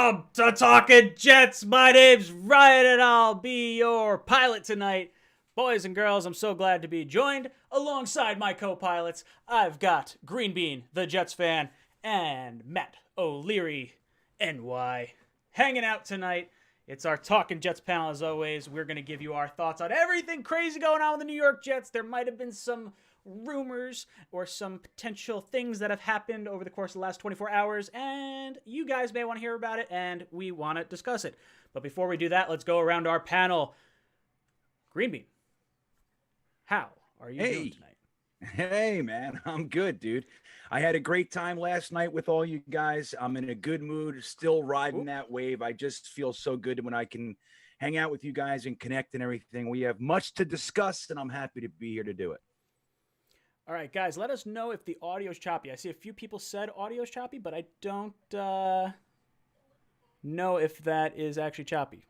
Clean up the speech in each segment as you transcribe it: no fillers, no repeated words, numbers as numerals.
Welcome to Talkin' Jets. My name's Ryan and I'll be your pilot tonight. Boys and girls, I'm so glad to be joined alongside my co-pilots. I've got Green Bean, the Jets fan, and Matt O'Leary, NY, hanging out tonight. It's our Talkin' Jets panel as always. We're going to give you our thoughts on everything crazy going on with the New York Jets. There might have been some rumors or some potential things that have happened over the course of the last 24 hours, and you guys may want to hear about it, and we want to discuss it. But before we do that, let's go around our panel. Green Bean, how are you doing tonight? Hey, man, I'm good, dude. I had a great time last night with all you guys. I'm in a good mood, still riding that wave. I just feel so good when I can hang out with you guys and connect and everything. We have much to discuss, and I'm happy to be here to do it. All right, guys, let us know if the audio is choppy. I see a few people said audio is choppy, but I don't know if that is actually choppy.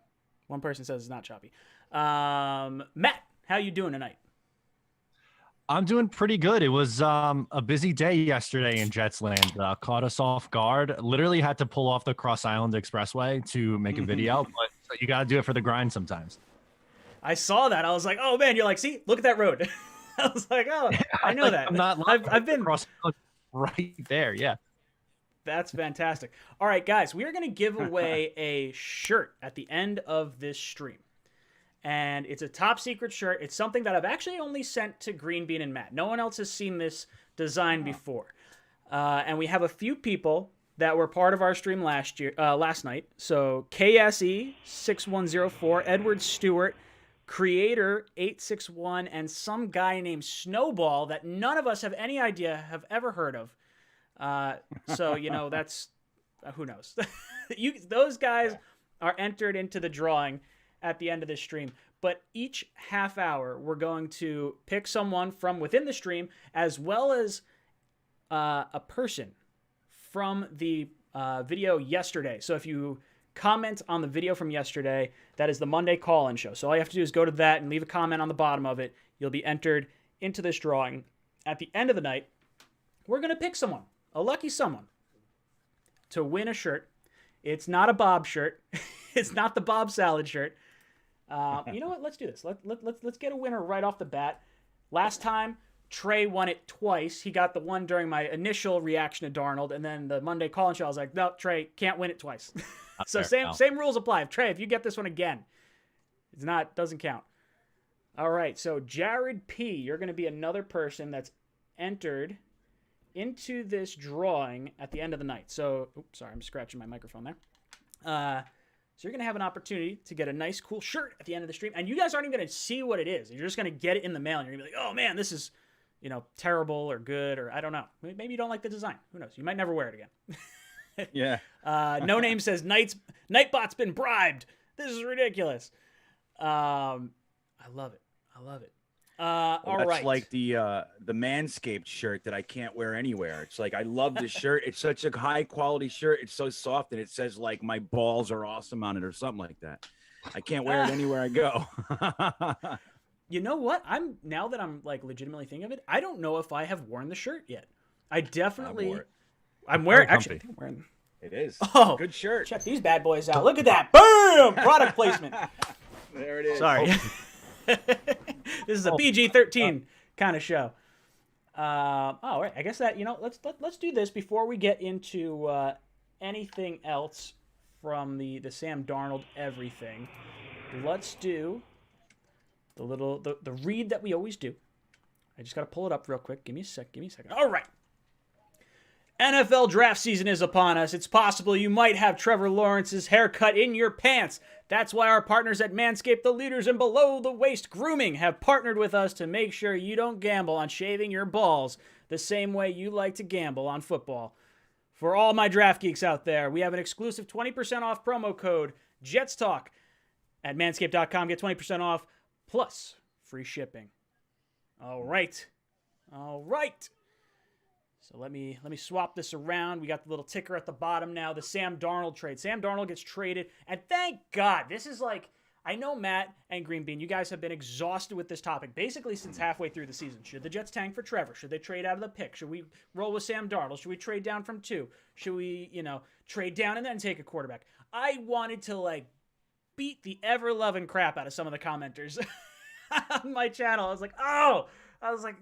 One person says it's not choppy. Matt, how you doing tonight? I'm doing pretty good. It was a busy day yesterday in Jets land. Caught us off guard. Literally had to pull off the Cross Island Expressway to make a video, but you got to do it for the grind sometimes. I saw that. I was like, oh, man, you're like, see, look at that road. I was like, oh, I know that. I'm not I've been right there. Yeah. That's fantastic. All right, guys, we are going to give away a shirt at the end of this stream. And it's a top secret shirt. It's something that I've actually only sent to Green Bean and Matt. No one else has seen this design before. And we have a few people that were part of our stream last night. So KSE6104, Edward Stewart, Creator 861, and some guy named Snowball that none of us have any idea have ever heard of. So, you know, that's who knows. Those guys are entered into the drawing at the end of this stream. But each half hour, we're going to pick someone from within the stream as well as a person from the video yesterday. So if you comment on the video from yesterday, that is the Monday call-in show. So all you have to do is go to that and leave a comment on the bottom of it. You'll be entered into this drawing. At the end of the night, we're going to pick someone, a lucky someone, to win a shirt. It's not a Bob shirt. It's not the Bob Salad shirt. You know what? Let's do this. Let's get a winner right off the bat. Last time, Trey won it twice. He got the one during my initial reaction to Darnold, and then the Monday call-in show, I was like, no, Trey, can't win it twice. So same rules apply. Trey, if you get this one again, doesn't count. All right, so Jared P., you're going to be another person that's entered into this drawing at the end of the night. So, sorry, I'm scratching my microphone there. So you're going to have an opportunity to get a nice, cool shirt at the end of the stream, and you guys aren't even going to see what it is. You're just going to get it in the mail, and you're going to be like, oh, man, this is, terrible or good, or I don't know. Maybe you don't like the design. Who knows? You might never wear it again. Yeah. No Name says Nightbot's been bribed. This is ridiculous. I love it. All That's right. like the Manscaped shirt that I can't wear anywhere. It's like, I love this shirt. It's such a high quality shirt. It's so soft, and it says like my balls are awesome on it or something like that. I can't wear it anywhere I go. You know what? Now that I'm like legitimately thinking of it, I don't know if I have worn the shirt yet. I definitely. I'm wearing. Actually, I think I'm wearing. It is. Oh, good shirt. Check these bad boys out. Look at that. Boom! Product placement. There it is. Sorry. This is a PG-13 kind of show. All right. I guess that let's do this before we get into anything else from the Sam Darnold everything. Let's do the read that we always do. I just got to pull it up real quick. Give me a second. All right. NFL draft season is upon us. It's possible you might have Trevor Lawrence's haircut in your pants. That's why our partners at Manscaped, the leaders in below-the-waist grooming, have partnered with us to make sure you don't gamble on shaving your balls the same way you like to gamble on football. For all my draft geeks out there, we have an exclusive 20% off promo code JetsTalk at manscaped.com. Get 20% off plus free shipping. All right. So let me swap this around. We got the little ticker at the bottom now, the Sam Darnold trade. Sam Darnold gets traded, and thank God. This is like, I know Matt and Green Bean, you guys have been exhausted with this topic basically since halfway through the season. Should the Jets tank for Trevor? Should they trade out of the pick? Should we roll with Sam Darnold? Should we trade down from 2? Should we, trade down and then take a quarterback? I wanted to beat the ever-loving crap out of some of the commenters on my channel. I was like,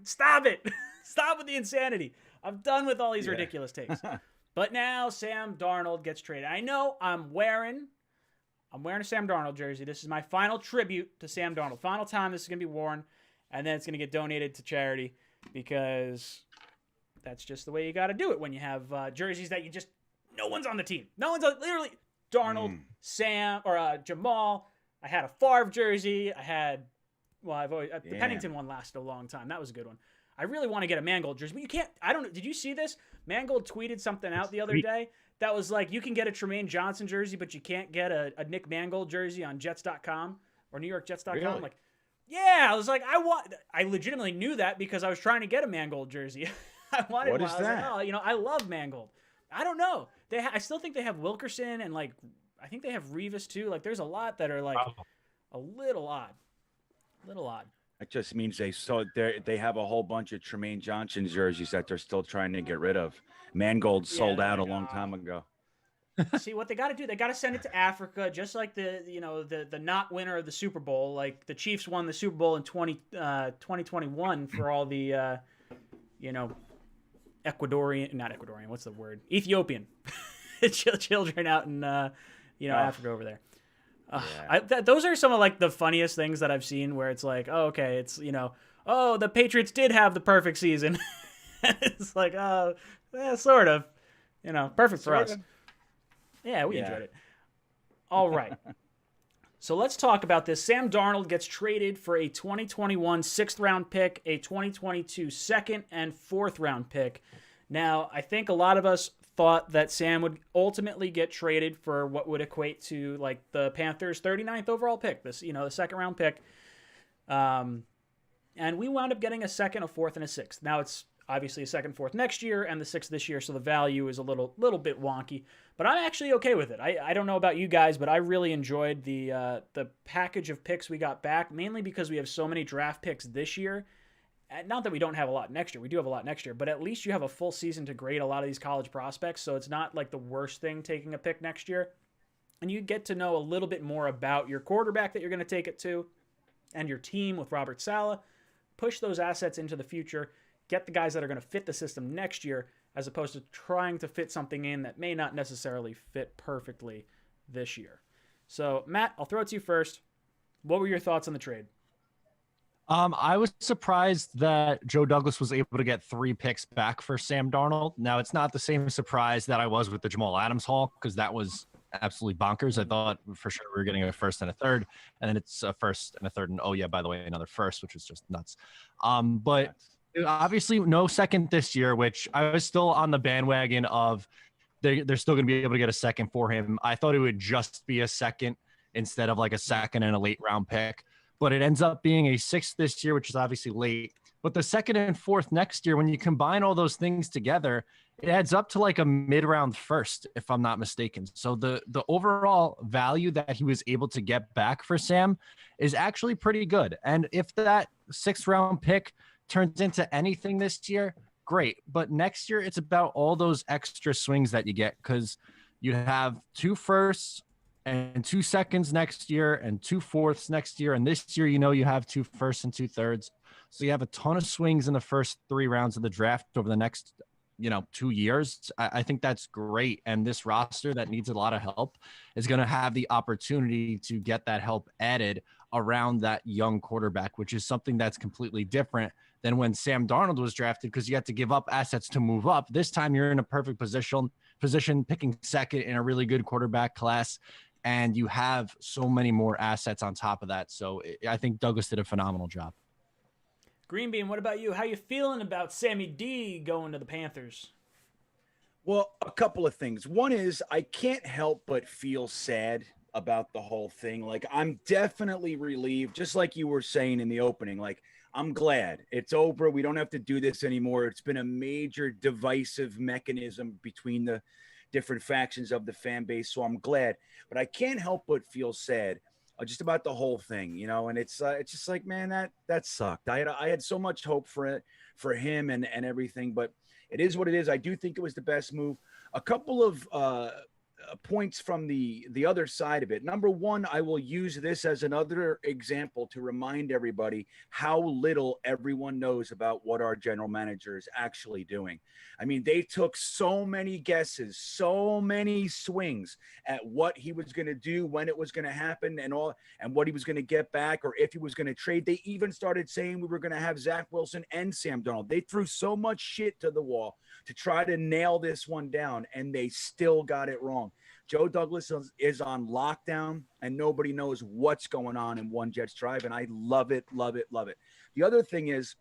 stop it. Stop with the insanity. I'm done with all these ridiculous takes. But now Sam Darnold gets traded. I know I'm wearing a Sam Darnold jersey. This is my final tribute to Sam Darnold. Final time this is going to be worn, and then it's going to get donated to charity because that's just the way you got to do it when you have jerseys that no one's on the team. No one's literally Darnold, Sam, or Jamal. I had a Favre jersey. I had, the Pennington one lasted a long time. That was a good one. I really want to get a Mangold jersey, but you can't. I don't know. Did you see this? Mangold tweeted something out the other day that was like, you can get a Tremaine Johnson jersey, but you can't get a Nick Mangold jersey on Jets.com or NewYorkJets.com. Really? Like, yeah, I was like, I legitimately knew that because I was trying to get a Mangold jersey. I wanted what one. is I was that? like, I love Mangold. I don't know. I still think they have Wilkerson and I think they have Revis too. There's a lot that are a little odd. That just means they have a whole bunch of Tremaine Johnson jerseys that they're still trying to get rid of. Mangold sold out a long time ago. See what they got to do? They got to send it to Africa, just like the not winner of the Super Bowl. Like the Chiefs won the Super Bowl in 2021 for all the Ethiopian children out in Africa over there. Those are some of the funniest things that I've seen where it's like, oh, okay, it's the Patriots did have the perfect season. It's like, sort of, perfect for us. Yeah, we enjoyed it. All right. So let's talk about this. Sam Darnold gets traded for a 2021 6th-round pick, a 2022 2nd and 4th-round pick. Now, I think a lot of us thought that Sam would ultimately get traded for what would equate to the Panthers' 39th overall pick, the 2nd-round pick. And we wound up getting a 2nd, a 4th, and a 6th. Now it's obviously a 2nd, 4th next year, and the 6th this year, so the value is a little bit wonky. But I'm actually okay with it. I don't know about you guys, but I really enjoyed the package of picks we got back, mainly because we have so many draft picks this year. Not that we don't have a lot next year. We do have a lot next year, but at least you have a full season to grade a lot of these college prospects, so it's not the worst thing taking a pick next year. And you get to know a little bit more about your quarterback that you're going to take it to and your team with Robert Saleh. Push those assets into the future. Get the guys that are going to fit the system next year as opposed to trying to fit something in that may not necessarily fit perfectly this year. So, Matt, I'll throw it to you first. What were your thoughts on the trade? I was surprised that Joe Douglas was able to get 3 picks back for Sam Darnold. Now, it's not the same surprise that I was with the Jamal Adams haul because that was absolutely bonkers. I thought for sure we were getting a 1st and a 3rd, and then it's a 1st and a 3rd, and oh yeah, by the way, another 1st, which was just nuts. But obviously no 2nd this year, which I was still on the bandwagon of they're still going to be able to get a 2nd for him. I thought it would just be a 2nd instead of a 2nd and a late round pick. But it ends up being a 6th this year, which is obviously late. But the 2nd and 4th next year, when you combine all those things together, it adds up to a mid-round 1st, if I'm not mistaken. So the overall value that he was able to get back for Sam is actually pretty good. And if that 6th-round pick turns into anything this year, great. But next year, it's about all those extra swings that you get because you have 2 firsts, and 2 seconds next year and 2 fourths next year. And this year, you have 2 firsts and 2 thirds. So you have a ton of swings in the first 3 rounds of the draft over the next, 2 years. I think that's great. And this roster that needs a lot of help is going to have the opportunity to get that help added around that young quarterback, which is something that's completely different than when Sam Darnold was drafted because you had to give up assets to move up. This time you're in a perfect position picking 2nd in a really good quarterback class. And you have so many more assets on top of that. So I think Douglas did a phenomenal job. Green Bean, what about you? How you feeling about Sammy D going to the Panthers? Well, a couple of things. One is I can't help but feel sad about the whole thing. I'm definitely relieved, just like you were saying in the opening. I'm glad it's over. We don't have to do this anymore. It's been a major divisive mechanism between the different factions of the fan base. So I'm glad, but I can't help but feel sad just about the whole thing, and it's just like, man, that sucked. I had so much hope for him and everything, but it is what it is. I do think it was the best move. A couple of points from the other side of it. Number one, I will use this as another example to remind everybody how little everyone knows about what our general manager is actually doing. I mean, they took so many guesses, so many swings at what he was going to do, when it was going to happen, and what he was going to get back, or if he was going to trade. They even started saying we were going to have Zach Wilson and Sam Darnold. They threw so much shit to the wall to try to nail this one down, and they still got it wrong. Joe Douglas is on lockdown, and nobody knows what's going on in One Jets Drive, and I love it, love it, love it. The other thing is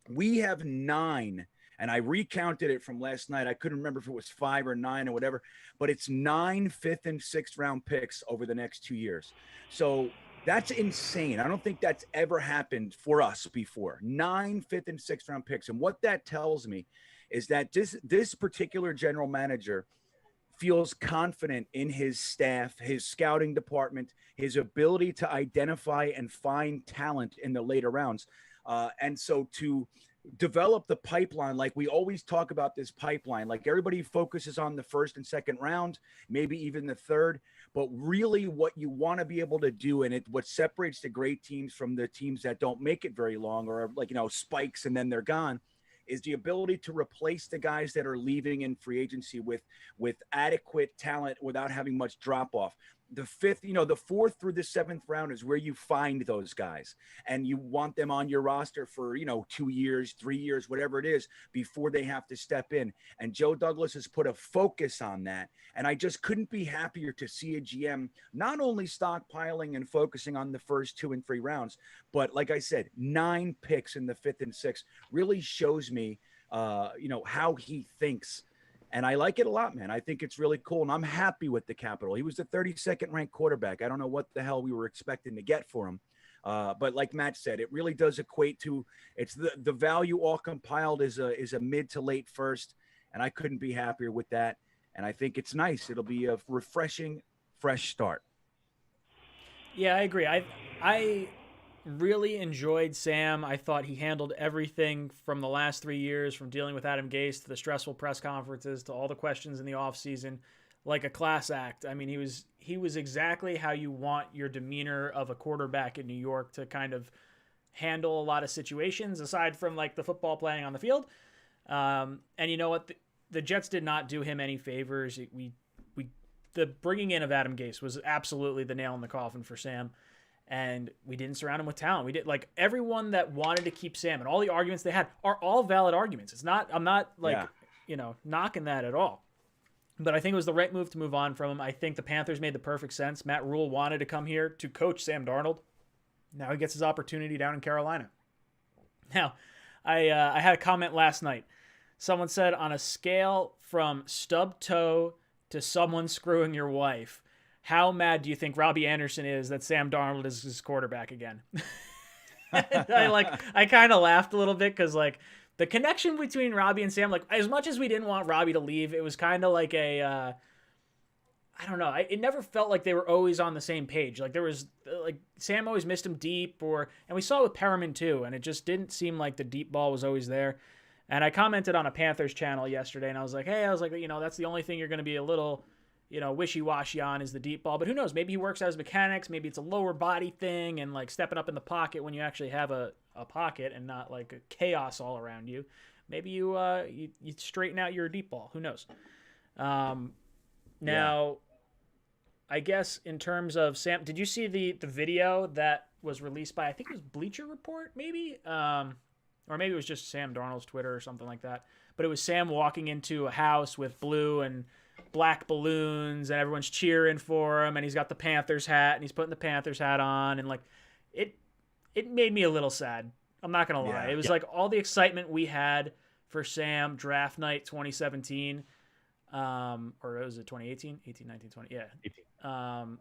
we have 9, and I recounted it from last night. I couldn't remember if it was 5 or 9 or whatever, but it's 9 fifth and sixth round picks over the next 2 years. So that's insane. I don't think that's ever happened for us before. 9 fifth and sixth round picks. And what that tells me is that this particular general manager feels confident in his staff, his scouting department, his ability to identify and find talent in the later rounds. And so to develop the pipeline, like we always talk about this pipeline, like everybody focuses on the first and second round, maybe even the third, but really what you want to be able to do, and what separates the great teams from the teams that don't make it very long, or like, spikes and then they're gone, is the ability to replace the guys that are leaving in free agency with adequate talent without having much drop off. The fifth, the fourth through the seventh round is where you find those guys, and you want them on your roster for, 2 years, 3 years, whatever it is, before they have to step in. And Joe Douglas has put a focus on that. And I just couldn't be happier to see a GM not only stockpiling and focusing on the first 2 and 3 rounds, but like I said, 9 picks in the fifth and sixth really shows me, how he thinks. And I like it a lot, man. I think it's really cool. And I'm happy with the Capitol. He was the 32nd ranked quarterback. I don't know what the hell we were expecting to get for him. But like Matt said, it really does equate to, it's the value all compiled is a mid to late first. And I couldn't be happier with that. And I think it's nice. It'll be a refreshing, fresh start. Yeah, I agree. I really enjoyed Sam. I thought he handled everything from the last 3 years, from dealing with Adam Gase to the stressful press conferences to all the questions in the offseason, like a class act. I mean, he was exactly how you want your demeanor of a quarterback in New York to kind of handle a lot of situations, aside from like the football playing on the field. And you know what? The Jets did not do him any favors. The bringing in of Adam Gase was absolutely the nail in the coffin for Sam. And we didn't surround him with talent. We did, like, everyone that wanted to keep Sam and all the arguments they had are all valid arguments. I'm not knocking that at all. But I think it was the right move to move on from him. I think the Panthers made the perfect sense. Matt Rule wanted to come here to coach Sam Darnold. Now he gets his opportunity down in Carolina. Now, I had a comment last night. Someone said, on a scale from stub toe to someone screwing your wife, how mad do you think Robbie Anderson is that Sam Darnold is his quarterback again? I kind of laughed a little bit because, like, the connection between Robbie and Sam, like, as much as we didn't want Robbie to leave, it was kind of like I don't know. It never felt like they were always on the same page. Like, there was, like, Sam always missed him deep, and we saw it with Perriman too, and it just didn't seem like the deep ball was always there. And I commented on a Panthers channel yesterday, and I was like, that's the only thing you're going to be a little, wishy-washy on is the deep ball. But who knows? Maybe he works out his mechanics. Maybe it's a lower body thing and, like, stepping up in the pocket when you actually have a pocket and not, like, a chaos all around you. Maybe you straighten out your deep ball. Who knows? Now, I guess in terms of Sam, did you see the video that was released by, I think it was Bleacher Report, maybe? Or maybe it was just Sam Darnold's Twitter or something like that. But it was Sam walking into a house with blue and black balloons, and everyone's cheering for him, and he's got the Panthers hat, and he's putting the Panthers hat on, and, like, it made me a little sad. I'm not going to lie. It was like all the excitement we had for Sam draft night 2017, or was it 2018? 18, 19, 20, yeah. 18.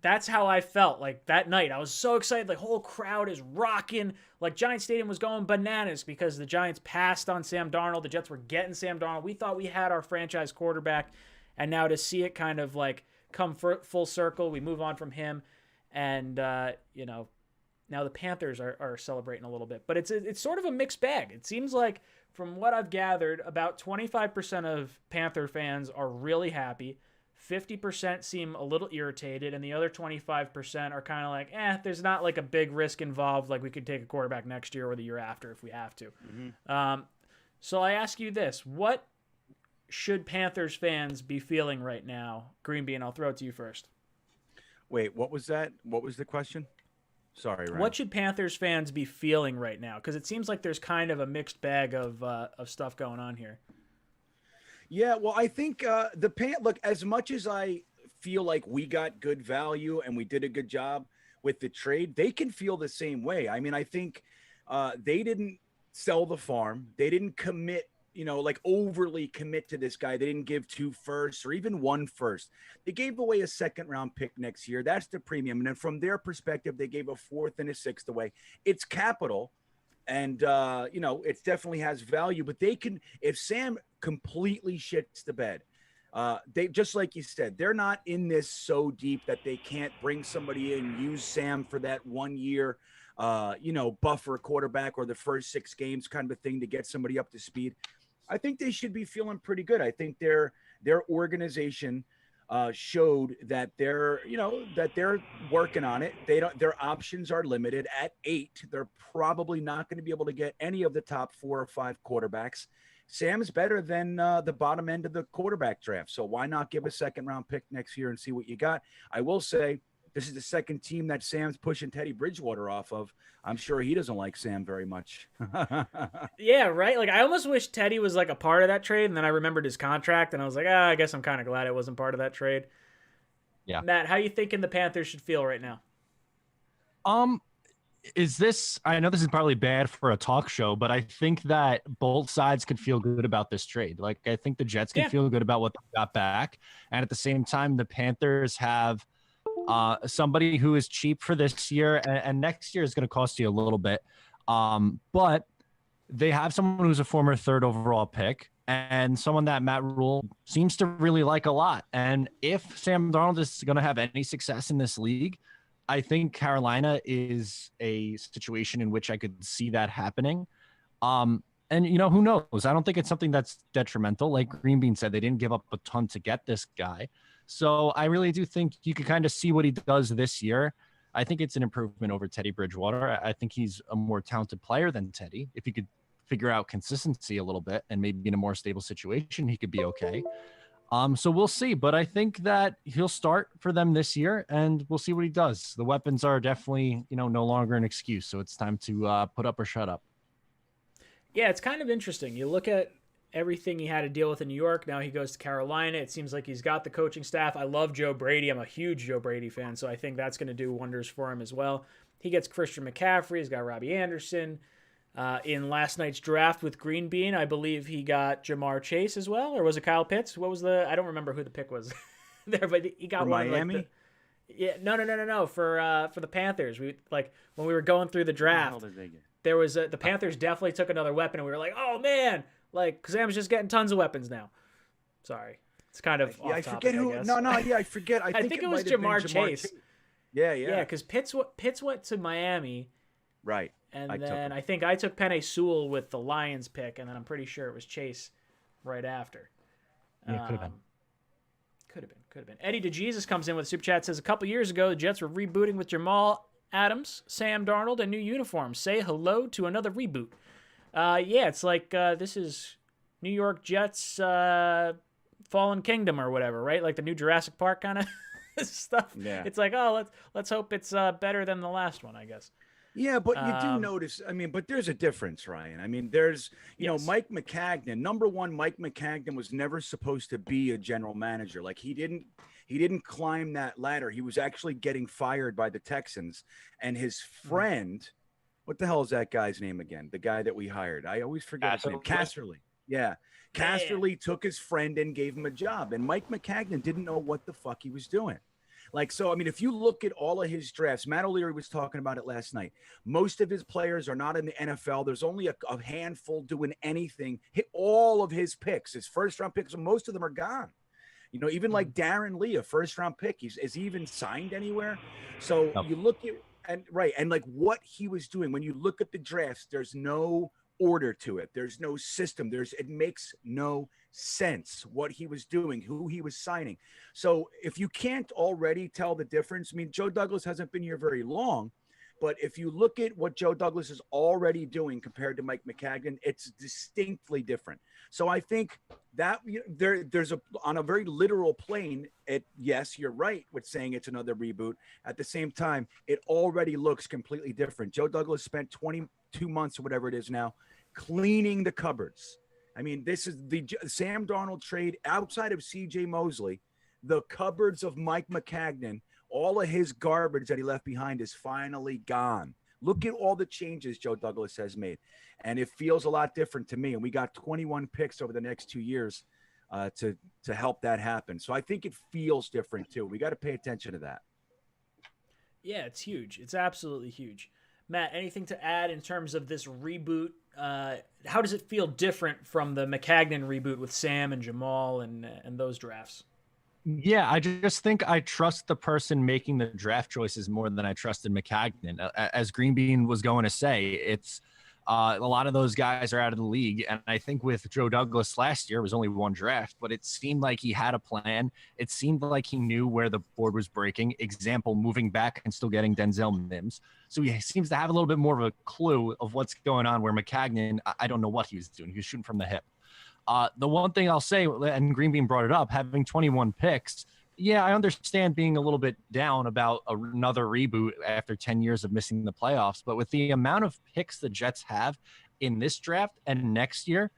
That's how I felt. Like, that night, I was so excited. The whole crowd is rocking. Like, Giant Stadium was going bananas because the Giants passed on Sam Darnold. The Jets were getting Sam Darnold. We thought we had our franchise quarterback. And now to see it kind of, like, come full circle. We move on from him, and you know, now the Panthers are celebrating a little bit. But it's sort of a mixed bag. It seems like, from what I've gathered, about 25% of Panther fans are really happy. 50% seem a little irritated, and the other 25% are kind of like, there's not like a big risk involved. Like, we could take a quarterback next year or the year after if we have to. So I ask you this: what should Panthers fans be feeling right now? Green Bean, I'll throw it to you first. Wait, what was that? What was the question? Sorry, Ryan. What should Panthers fans be feeling right now? Because it seems like there's kind of a mixed bag of stuff going on here. Yeah, well, I think look, as much as I feel like we got good value and we did a good job with the trade, they can feel the same way. I mean, I think they didn't sell the farm. They didn't commit, like overly commit to this guy. They didn't give 2 firsts or even 1 first. They gave away a 2nd round pick next year. That's the premium. And then from their perspective, they gave a 4th and a 6th away. It's capital. And, it definitely has value, but they can, if Sam completely shits the bed, they, just like you said, they're not in this so deep that they can't bring somebody in, use Sam for that 1 year, buffer quarterback or the first 6 games kind of a thing to get somebody up to speed. I think they should be feeling pretty good. I think their organization showed that they're working on it. Their options are limited at 8. They're probably not going to be able to get any of the top 4 or 5 quarterbacks. Sam's better than the bottom end of the quarterback draft. So why not give a 2nd round pick next year and see what you got? I will say, this is the 2nd team that Sam's pushing Teddy Bridgewater off of. I'm sure he doesn't like Sam very much. Yeah, right? Like, I almost wish Teddy was like a part of that trade, and then I remembered his contract, and I was like, I guess I'm kind of glad it wasn't part of that trade. Yeah. Matt, how you thinking the Panthers should feel right now? I know this is probably bad for a talk show, but I think that both sides could feel good about this trade. Like, I think the Jets can feel good about what they got back. And at the same time, the Panthers have somebody who is cheap for this year, and next year is going to cost you a little bit. But they have someone who's a former 3rd overall pick and someone that Matt Rule seems to really like a lot. And if Sam Darnold is going to have any success in this league, I think Carolina is a situation in which I could see that happening. And, who knows? I don't think it's something that's detrimental. Like Green Bean said, they didn't give up a ton to get this guy. So I really do think you could kind of see what he does this year. I think it's an improvement over Teddy Bridgewater. I think he's a more talented player than Teddy. If he could figure out consistency a little bit and maybe in a more stable situation, he could be okay. So we'll see. But I think that he'll start for them this year, and we'll see what he does. The weapons are definitely, no longer an excuse. So it's time to put up or shut up. Yeah, it's kind of interesting. You look at everything he had to deal with in New York. Now he goes to Carolina. It seems like he's got the coaching staff. I love Joe Brady. I'm a huge Joe Brady fan, so I think that's going to do wonders for him as well. He gets Christian McCaffrey. He's got Robbie Anderson. In last night's draft with Green Bean, I believe he got Jamar Chase as well, or was it Kyle Pitts? What was I don't remember who the pick was there, but he got for one. Miami? No. For the Panthers, when we were going through the draft, there was the Panthers definitely took another weapon, and we were like, oh man, like Sam's just getting tons of weapons now. Sorry, it's kind of off I topic, forget who. I guess. No, I forget. I think it was Jamar Chase. Yeah. Yeah, because Pitts went to Miami. Right. And then I think I took Penei Sewell with the Lions pick, and then I'm pretty sure it was Chase right after. Yeah, could have been. Could have been. Eddie DeJesus comes in with a super chat, says a couple years ago the Jets were rebooting with Jamal Adams, Sam Darnold, and new uniforms. Say hello to another reboot. Yeah, it's like this is New York Jets Fallen Kingdom or whatever, right? Like the new Jurassic Park kind of stuff. Yeah. It's like, let's hope it's better than the last one, I guess. Yeah, but you do notice, but there's a difference, Ryan. There's, Mike McCagnon, number one, Mike McCagnon was never supposed to be a general manager. Like he didn't climb that ladder. He was actually getting fired by the Texans, and his friend, what the hell is that guy's name again? The guy that we hired. I always forget his name. Casterly. Yeah. Casterly took his friend and gave him a job, and Mike McCagnon didn't know what the fuck he was doing. If you look at all of his drafts, Matt O'Leary was talking about it last night. Most of his players are not in the NFL. There's only a handful doing anything. Hit all of his picks, his first round picks, most of them are gone. You know, even like Darren Lee, a first round pick, is he even signed anywhere? So Nope. you look at and like what he was doing. When you look at the drafts, there's no order to it. There's no system. It makes no sense what he was doing, who he was signing. So if you can't already tell the difference, I mean, Joe Douglas hasn't been here very long, but if you look at what Joe Douglas is already doing compared to Mike Maccagnan, it's distinctly different. So I think that there's on a very literal plane. Yes, you're right with saying it's another reboot. At the same time, it already looks completely different. Joe Douglas spent 22 months or whatever it is now cleaning the cupboards. I mean, this is the Sam Darnold trade outside of C.J. Mosley. The cupboards of Mike Maccagnan, all of his garbage that he left behind is finally gone. Look at all the changes Joe Douglas has made, and it feels a lot different to me. And we got 21 picks over the next 2 years to help that happen. So I think it feels different too. We got to pay attention to that. Yeah, it's huge. It's absolutely huge. Matt, anything to add in terms of this reboot? How does it feel different from the Maccagnan reboot with Sam and Jamal and those drafts? Yeah, I just think I trust the person making the draft choices more than I trusted Maccagnan. As Green Bean was going to say, it's a lot of those guys are out of the league. And I think with Joe Douglas last year, it was only one draft, but it seemed like he had a plan. It seemed like he knew where the board was breaking. Example, moving back and still getting Denzel Mims. So he seems to have a little bit more of a clue of what's going on, where Maccagnan, I don't know what he was doing. He was shooting from the hip. The one thing I'll say, and Green Bean brought it up, having 21 picks, yeah, I understand being a little bit down about another reboot after 10 years of missing the playoffs. But with the amount of picks the Jets have in this draft and next year,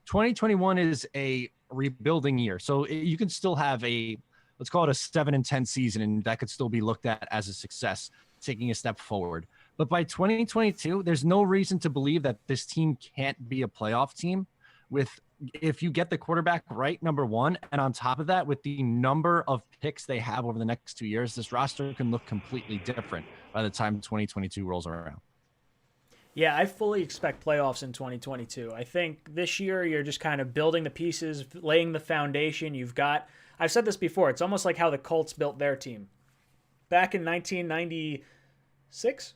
2021 is a rebuilding year. So you can still have let's call it a 7-10 season, and that could still be looked at as a success, taking a step forward. But by 2022, there's no reason to believe that this team can't be a playoff team if you get the quarterback right, number one, and on top of that, with the number of picks they have over the next 2 years, this roster can look completely different by the time 2022 rolls around. Yeah, I fully expect playoffs in 2022. I think this year you're just kind of building the pieces, laying the foundation. I've said this before, it's almost like how the Colts built their team. Back in 1996,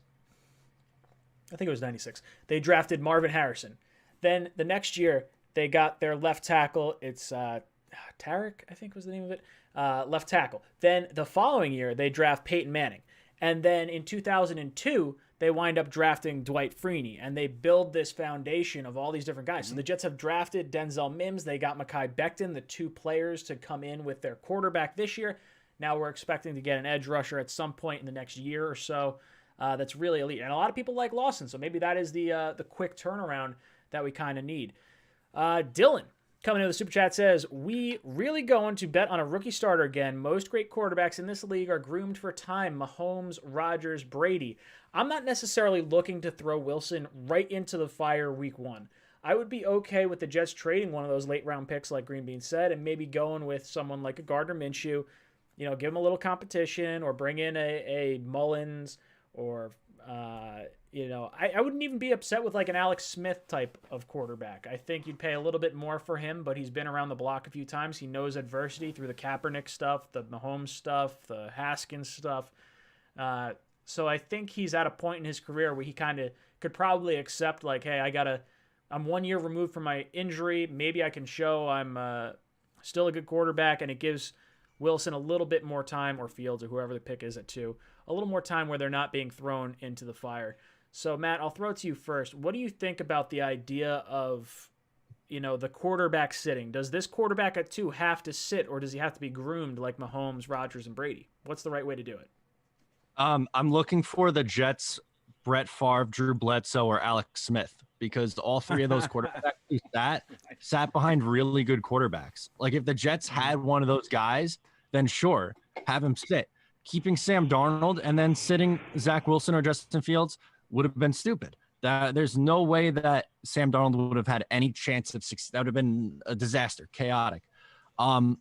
I think it was 96, they drafted Marvin Harrison. Then the next year, they got their left tackle. It's Tarek, I think was the name of it, left tackle. Then the following year, they draft Peyton Manning. And then in 2002, they wind up drafting Dwight Freeney. And they build this foundation of all these different guys. Mm-hmm. So the Jets have drafted Denzel Mims. They got Mekhi Becton, the two players to come in with their quarterback this year. Now we're expecting to get an edge rusher at some point in the next year or so. That's really elite. And a lot of people like Lawson. So maybe that is the quick turnaround that we kind of need. Dylan coming to the super chat says, we really going to bet on a rookie starter again. Most great quarterbacks in this league are groomed for time. Mahomes, Rodgers, Brady. I'm not necessarily looking to throw Wilson right into the fire week one. I would be okay with the Jets trading one of those late round picks like Green Bean said, and maybe going with someone like a Gardner Minshew, give him a little competition, or bring in a Mullins, or I wouldn't even be upset with like an Alex Smith type of quarterback. I think you'd pay a little bit more for him, but he's been around the block a few times. He knows adversity through the Kaepernick stuff, the Mahomes stuff, the Haskins stuff. So I think he's at a point in his career where he kind of could probably accept like, hey, I'm 1 year removed from my injury. Maybe I can show I'm still a good quarterback, and it gives Wilson a little bit more time, or Fields, or whoever the pick is at 2, a little more time where they're not being thrown into the fire. So, Matt, I'll throw it to you first. What do you think about the idea of, the quarterback sitting? Does this quarterback at 2 have to sit, or does he have to be groomed like Mahomes, Rodgers, and Brady? What's the right way to do it? I'm looking for the Jets, Brett Favre, Drew Bledsoe, or Alex Smith, because all three of those quarterbacks who sat behind really good quarterbacks. Like if the Jets had one of those guys, then sure, have him sit. Keeping Sam Darnold and then sitting Zach Wilson or Justin Fields would have been stupid. There's no way that Sam Darnold would have had any chance of success. That would have been a disaster, chaotic. I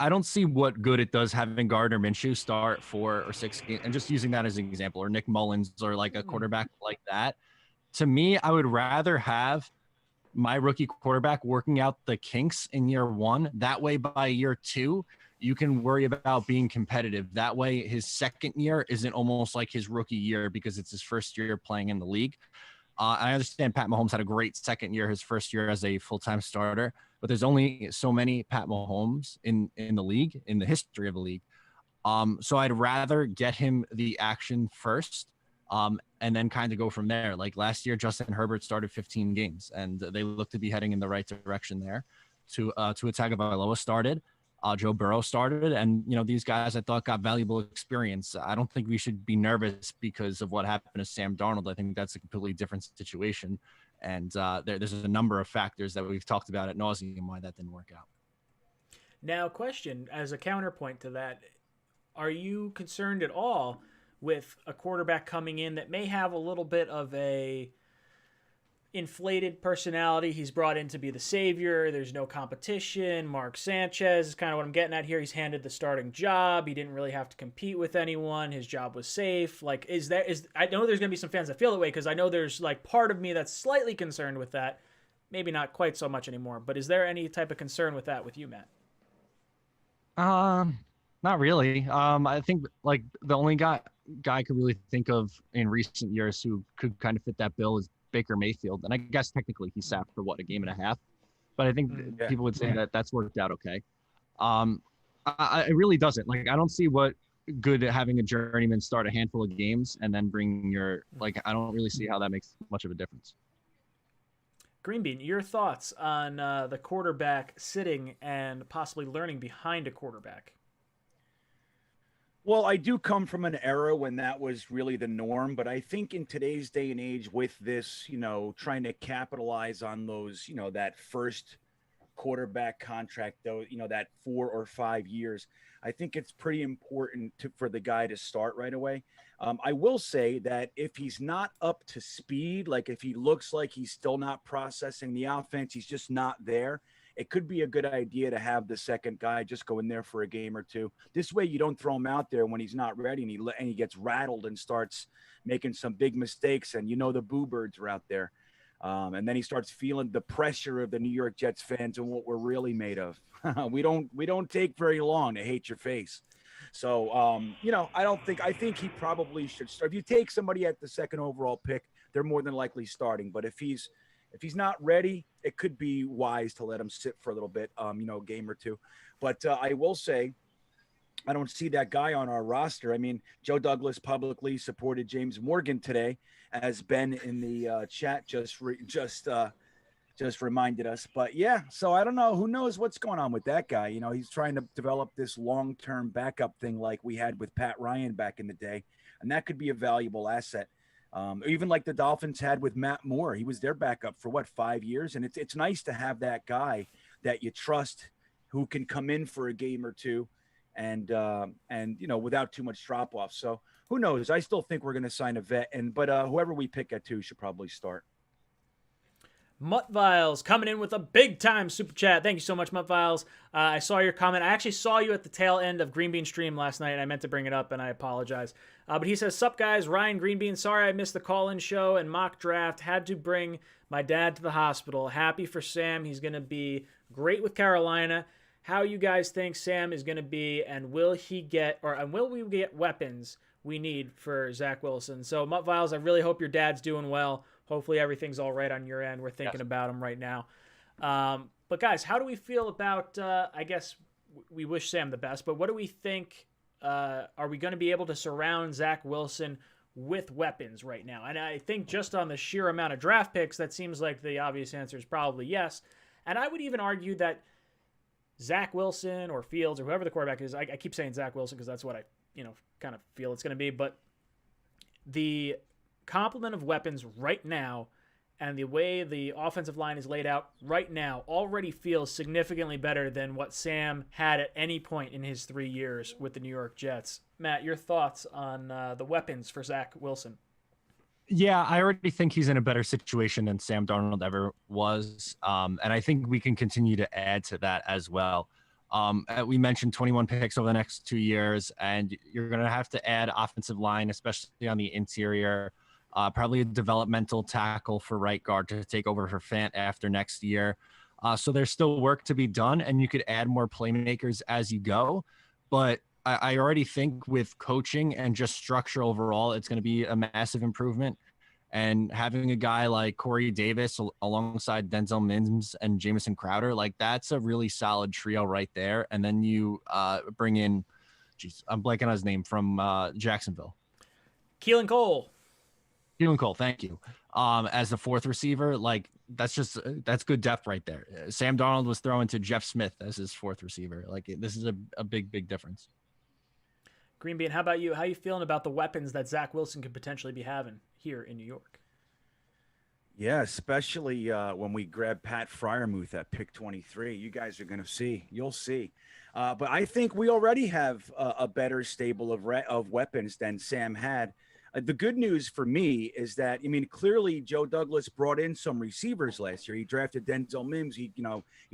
don't see what good it does having Gardner Minshew start 4 or 6 games, and just using that as an example, or Nick Mullins, or like a quarterback like that. To me, I would rather have my rookie quarterback working out the kinks in year 1. That way, by year 2, you can worry about being competitive. That way, his second year isn't almost like his rookie year because it's his first year playing in the league. I understand Pat Mahomes had a great second year, his first year as a full-time starter, but there's only so many Pat Mahomes in the league, in the history of the league. So I'd rather get him the action first, and then kind of go from there. Like last year, Justin Herbert started 15 games, and they look to be heading in the right direction there. Tua Tagovailoa started. Joe Burrow started, and these guys I thought got valuable experience. I don't think we should be nervous because of what happened to Sam Darnold. I think that's a completely different situation, and there's a number of factors that we've talked about ad nauseum why that didn't work out. Now, question as a counterpoint to that: are you concerned at all with a quarterback coming in that may have a little bit of a inflated personality? He's brought in to be the savior. There's no competition. Mark Sanchez is kind of what I'm getting at here. He's handed the starting job. He didn't really have to compete with anyone. His job was safe. Like, I know there's going to be some fans that feel that way, because I know there's like part of me that's slightly concerned with that. Maybe not quite so much anymore, but is there any type of concern with that with you, Matt? Not really. I think like the only guy I could really think of in recent years who could kind of fit that bill is Baker Mayfield. And I guess technically he sat for a game and a half, but I think people would say that that's worked out okay. It really doesn't. Like, I don't see what good having a journeyman start a handful of games and then bring I don't really see how that makes much of a difference. Greenbean, your thoughts on the quarterback sitting and possibly learning behind a quarterback? Well, I do come from an era when that was really the norm, but I think in today's day and age with this, trying to capitalize on those, that first quarterback contract, though, that 4 or 5 years, I think it's pretty important for the guy to start right away. I will say that if he's not up to speed, like if he looks like he's still not processing the offense, he's just not there, it could be a good idea to have the second guy just go in there for a game or two. This way you don't throw him out there when he's not ready and he gets rattled and starts making some big mistakes, and the boo birds are out there. And then he starts feeling the pressure of the New York Jets fans and what we're really made of. we don't take very long to hate your face. So, I think he probably should start. If you take somebody at the second overall pick, they're more than likely starting. But if he's not ready, it could be wise to let him sit for a little bit, a game or two. But I will say, I don't see that guy on our roster. I mean, Joe Douglas publicly supported James Morgan today, as Ben in the chat just reminded us. But yeah, so I don't know. Who knows what's going on with that guy? He's trying to develop this long-term backup thing like we had with Pat Ryan back in the day, and that could be a valuable asset. Even like the Dolphins had with Matt Moore. He was their backup for 5 years. And it's nice to have that guy that you trust who can come in for a game or two and without too much drop off. So who knows? I still think we're going to sign a vet, but whoever we pick at 2 should probably start. Mutt Viles coming in with a big-time super chat. Thank you so much, Mutt Viles. I saw your comment. I actually saw you at the tail end of Greenbean stream last night, and I meant to bring it up, and I apologize. But he says, "Sup, guys? Ryan Greenbean. Sorry I missed the call-in show and mock draft. Had to bring my dad to the hospital. Happy for Sam. He's going to be great with Carolina. How you guys think Sam is going to be, and will we get weapons we need for Zach Wilson?" So, Mutt Viles, I really hope your dad's doing well. Hopefully everything's all right on your end. We're thinking about him right now. But guys, how do we feel about, I guess we wish Sam the best, but what do we think? Are we going to be able to surround Zach Wilson with weapons right now? And I think just on the sheer amount of draft picks, that seems like the obvious answer is probably yes. And I would even argue that Zach Wilson or Fields or whoever the quarterback is, I keep saying Zach Wilson because that's what I, kind of feel it's going to be, but the complement of weapons right now and the way the offensive line is laid out right now already feels significantly better than what Sam had at any point in his 3 years with the New York Jets. Matt, your thoughts on the weapons for Zach Wilson? Yeah, I already think he's in a better situation than Sam Darnold ever was. And I think we can continue to add to that as well. We mentioned 21 picks over the next 2 years, and you're going to have to add offensive line, especially on the interior. Probably a developmental tackle for right guard to take over for Fant after next year. So there's still work to be done, and you could add more playmakers as you go. But I already think with coaching and just structure overall, it's going to be a massive improvement. And having a guy like Corey Davis alongside Denzel Mims and Jamison Crowder, like that's a really solid trio right there. And then you bring in, geez, I'm blanking on his name from Jacksonville. Keelan Cole. Keelan Cole, thank you. As the fourth receiver, like that's good depth right there. Sam Darnold was throwing to Jeff Smith as his fourth receiver. Like this is a big difference. Green Bean, how about you? How you feeling about the weapons that Zach Wilson could potentially be having here in New York? Yeah, especially when we grab Pat Fryermuth at pick 23. You guys are going to see. You'll see. But I think we already have a better stable of weapons than Sam had. The good news for me is that, I mean, clearly Joe Douglas brought in some receivers last year. He drafted Denzel Mims. He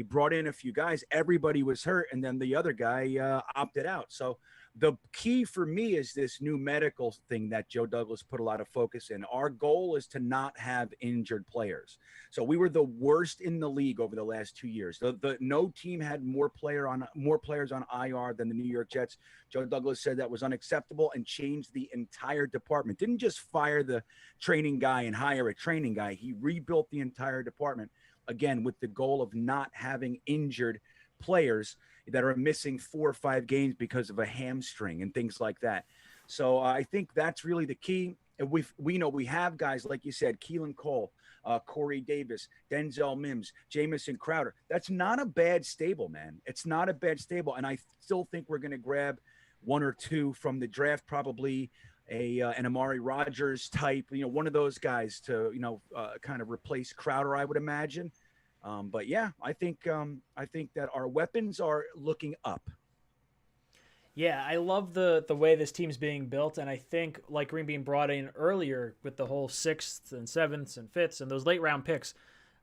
brought in a few guys. Everybody was hurt, and then the other guy opted out. So the key for me is this new medical thing that Joe Douglas put a lot of focus in. Our goal is to not have injured players. So we were the worst in the league over the last 2 years. No team had more players on IR than the New York Jets. Joe Douglas said that was unacceptable and changed the entire department. Didn't just fire the training guy and hire a training guy. He rebuilt the entire department, again, with the goal of not having injured players that are missing 4 or 5 games because of a hamstring and things like that. So I think that's really the key. And we have guys, like you said, Keelan Cole, Corey Davis, Denzel Mims, Jamison Crowder. That's not a bad stable, man. It's not a bad stable. And I still think we're going to grab 1 or 2 from the draft, probably an Amari Rodgers type, one of those guys to, kind of replace Crowder, I would imagine. But yeah, I think that our weapons are looking up. Yeah, I love the way this team's being built, and I think like Green Bean brought in earlier with the whole 6th and 7th and 5th and those late round picks,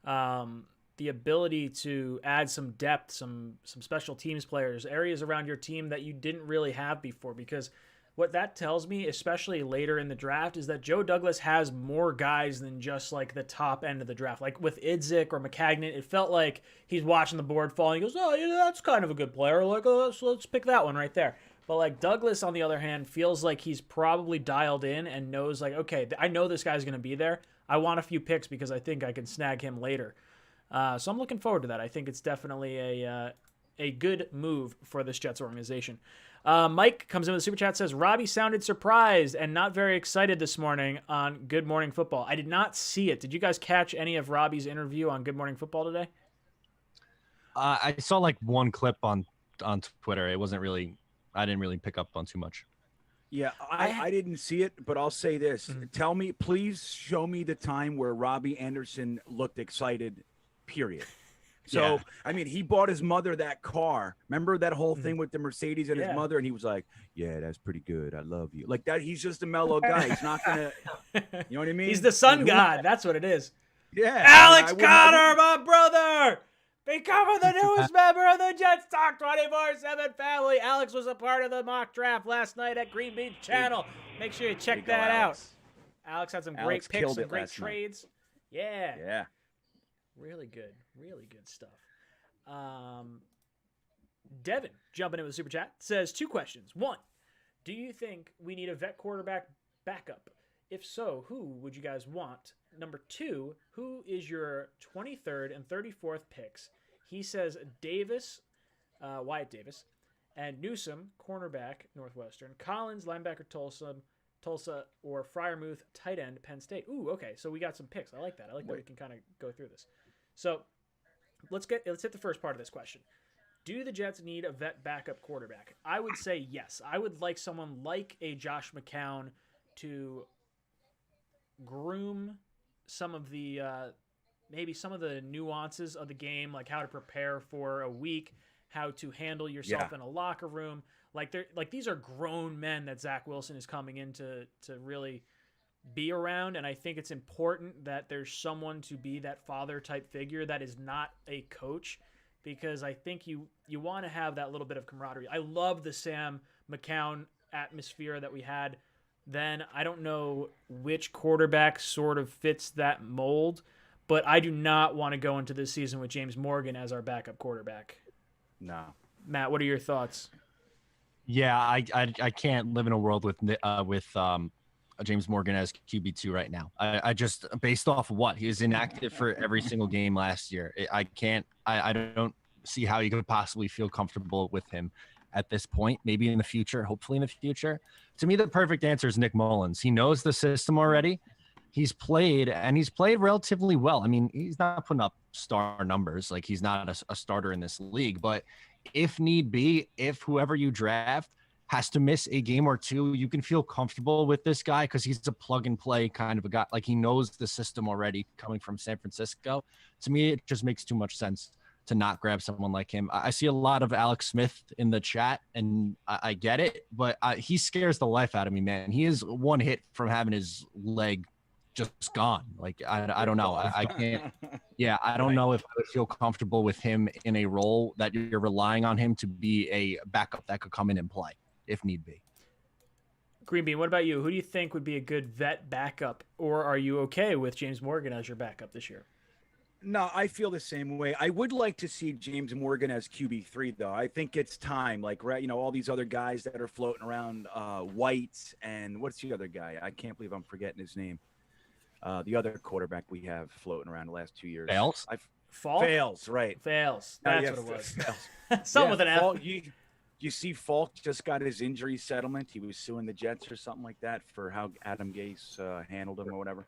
the ability to add some depth, some special teams players, areas around your team that you didn't really have before, because what that tells me, especially later in the draft, is that Joe Douglas has more guys than just like the top end of the draft. Like with Idzik or McCagnon, it felt like he's watching the board fall and he goes, oh, yeah, that's kind of a good player. Like, oh, let's pick that one right there. But like Douglas, on the other hand, feels like he's probably dialed in and knows like, okay, I know this guy's going to be there. I want a few picks because I think I can snag him later. So I'm looking forward to that. I think it's definitely a good move for this Jets organization. Mike comes in with a super chat, says, Robbie sounded surprised and not very excited this morning on Good Morning Football. I did not see it. Did you guys catch any of Robbie's interview on Good Morning Football today? I saw like one clip on Twitter. It wasn't really, I didn't really pick up on too much. Yeah, I didn't see it, but I'll say this. Tell me, please show me the time where Robbie Anderson looked excited, period. So, yeah. I mean, he bought his mother that car. Remember that whole thing with the Mercedes and his mother? And he was like, yeah, that's pretty good. I love you. Like that. He's just a mellow guy. He's not going to, you know what I mean? He's the sun god. That's what it is. Yeah. Alex Connor, my brother, becoming the newest member of the Jets Talk 24/7 family. Alex was a part of the mock draft last night at Green Bean Channel. Make sure you check that out. Alex had some great picks and great trades. Yeah. Yeah. Really good stuff. Devin, jumping in with a super chat, says 2 questions. 1, do you think we need a vet quarterback backup? If so, who would you guys want? Number 2, who is your 23rd and 34th picks? He says Davis, Wyatt Davis, and Newsome, cornerback, Northwestern, Collins, linebacker, Tulsa, or Fryermuth, tight end, Penn State. Ooh, okay, so we got some picks. I like that. I like that we can kind of go through this. So let's hit the first part of this question. Do the Jets need a vet backup quarterback? I would say yes. I would like someone like a Josh McCown to groom some of the maybe some of the nuances of the game, like how to prepare for a week, how to handle yourself in a locker room. Like these are grown men that Zach Wilson is coming in to really be around, and I think it's important that there's someone to be that father type figure that is not a coach, because I think you want to have that little bit of camaraderie. I love the Sam McCown atmosphere that we had then I don't know which quarterback sort of fits that mold. But I do not want to go into this season with James Morgan as our backup quarterback. No. Matt, what are your thoughts? Yeah, I can't live in a world with James Morgan as QB2 right now. I just based off of what he was inactive for every single game last year. I don't see how you could possibly feel comfortable with him at this point. Maybe in the future, hopefully in the future. To me, the perfect answer is Nick Mullins. He knows the system already. He's played relatively well. I mean, he's not putting up star numbers. Like he's not a starter in this league, but if need be, if whoever you draft has to miss a game or two, you can feel comfortable with this guy because he's a plug and play kind of a guy. Like he knows the system already coming from San Francisco. To me, it just makes too much sense to not grab someone like him. I see a lot of Alex Smith in the chat, and I get it, but he scares the life out of me, man. He is one hit from having his leg just gone. Like I don't know. I can't. Yeah, I don't know if I would feel comfortable with him in a role that you're relying on him to be a backup that could come in and play if need be. Green Bean, what about you? Who do you think would be a good vet backup, or are you okay with James Morgan as your backup this year? No, I feel the same way. I would like to see James Morgan as QB3, though. I think it's time. Like, right, all these other guys that are floating around, White, and what's the other guy? I can't believe I'm forgetting his name. The other quarterback we have floating around the last 2 years. Fails? Fails, right. Fails. That's what it was. Fails. Some with an F. Falk, you see Falk just got his injury settlement. He was suing the Jets or something like that for how Adam Gase handled him or whatever.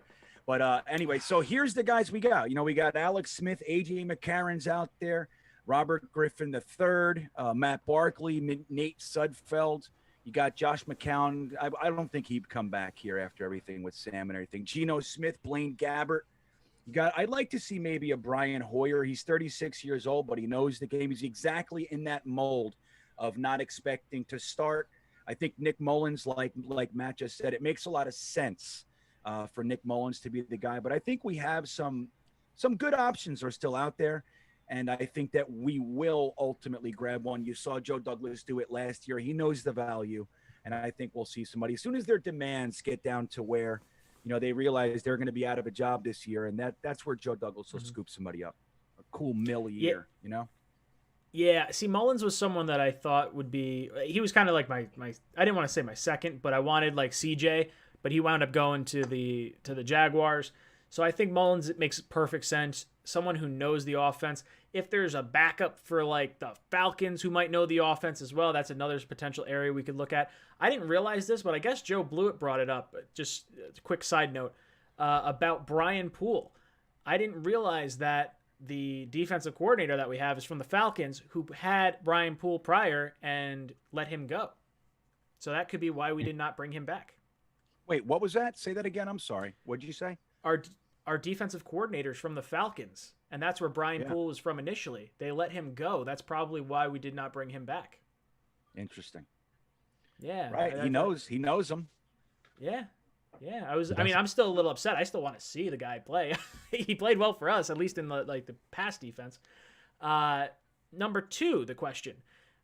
But anyway, so here's the guys we got. We got Alex Smith, A.J. McCarron's out there, Robert Griffin III, Matt Barkley, Nate Sudfeld. You got Josh McCown. I don't think he'd come back here after everything with Sam and everything. Geno Smith, Blaine Gabbert. I'd like to see maybe a Brian Hoyer. He's 36 years old, but he knows the game. He's exactly in that mold of not expecting to start. I think Nick Mullins, like Matt just said, it makes a lot of sense for Nick Mullins to be the guy. But I think we have some good options are still out there. And I think that we will ultimately grab one. You saw Joe Douglas do it last year. He knows the value. And I think we'll see somebody as soon as their demands get down to where, they realize they're going to be out of a job this year. And that's where Joe Douglas will scoop somebody up. A cool $1 million a year, Yeah. See, Mullins was someone that I thought would be, he was kind of like my, I didn't want to say my second, but I wanted like CJ, but he wound up going to the Jaguars. So I think Mullins, it makes perfect sense. Someone who knows the offense. If there's a backup for like the Falcons who might know the offense as well, that's another potential area we could look at. I didn't realize this, but I guess Joe Blewett brought it up. Just a quick side note about Brian Poole. I didn't realize that the defensive coordinator that we have is from the Falcons, who had Brian Poole prior and let him go. So that could be why we did not bring him back. Wait, what was that? Say that again. I'm sorry. What did you say? Our defensive coordinators from the Falcons, and that's where Brian Poole was from initially. They let him go. That's probably why we did not bring him back. Interesting. Yeah. Right. He knows them. Yeah. Yeah. I'm still a little upset. I still want to see the guy play. He played well for us, at least in the pass defense. Number 2, the question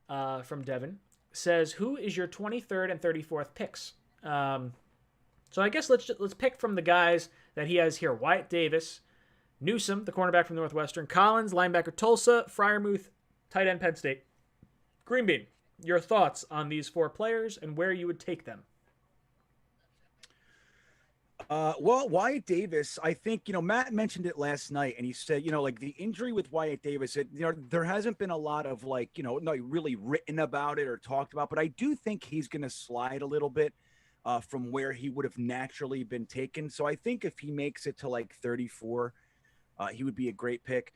from Devin says, who is your 23rd and 34th picks? So I guess let's pick from the guys that he has here. Wyatt Davis, Newsome, the cornerback from Northwestern, Collins, linebacker Tulsa, Freiermuth, tight end Penn State. Green Bean, your thoughts on these 4 players and where you would take them? Well, Wyatt Davis, I think, Matt mentioned it last night, and he said, like the injury with Wyatt Davis, there hasn't been a lot of not really written about it or talked about, but I do think he's going to slide a little bit from where he would have naturally been taken. So I think if he makes it to like 34, he would be a great pick.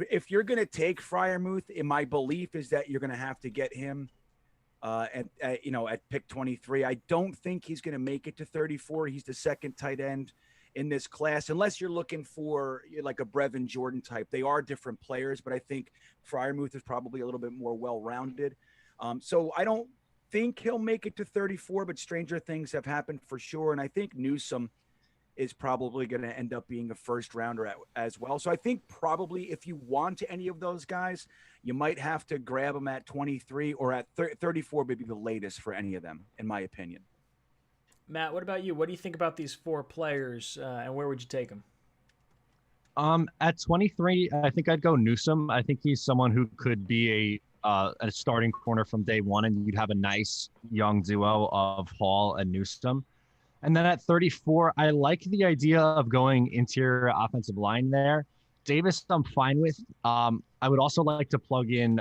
If you're going to take Freiermuth, my belief is that you're going to have to get him at pick 23. I don't think he's going to make it to 34. He's the second tight end in this class, unless you're looking for like a Brevin Jordan type. They are different players, but I think Freiermuth is probably a little bit more well-rounded. So I don't think he'll make it to 34, but stranger things have happened for sure. And I think Newsome is probably going to end up being a first rounder as well. So I think probably if you want any of those guys, you might have to grab them at 23 or at 34 would be the latest for any of them, in my opinion. Matt, what about you? What do you think about these 4 players, and where would you take them? At 23, I think I'd go Newsom. I think he's someone who could be a starting corner from day one, and you'd have a nice young duo of Hall and Newsom. And then at 34, I like the idea of going interior offensive line there. Davis, I'm fine with. I would also like to plug in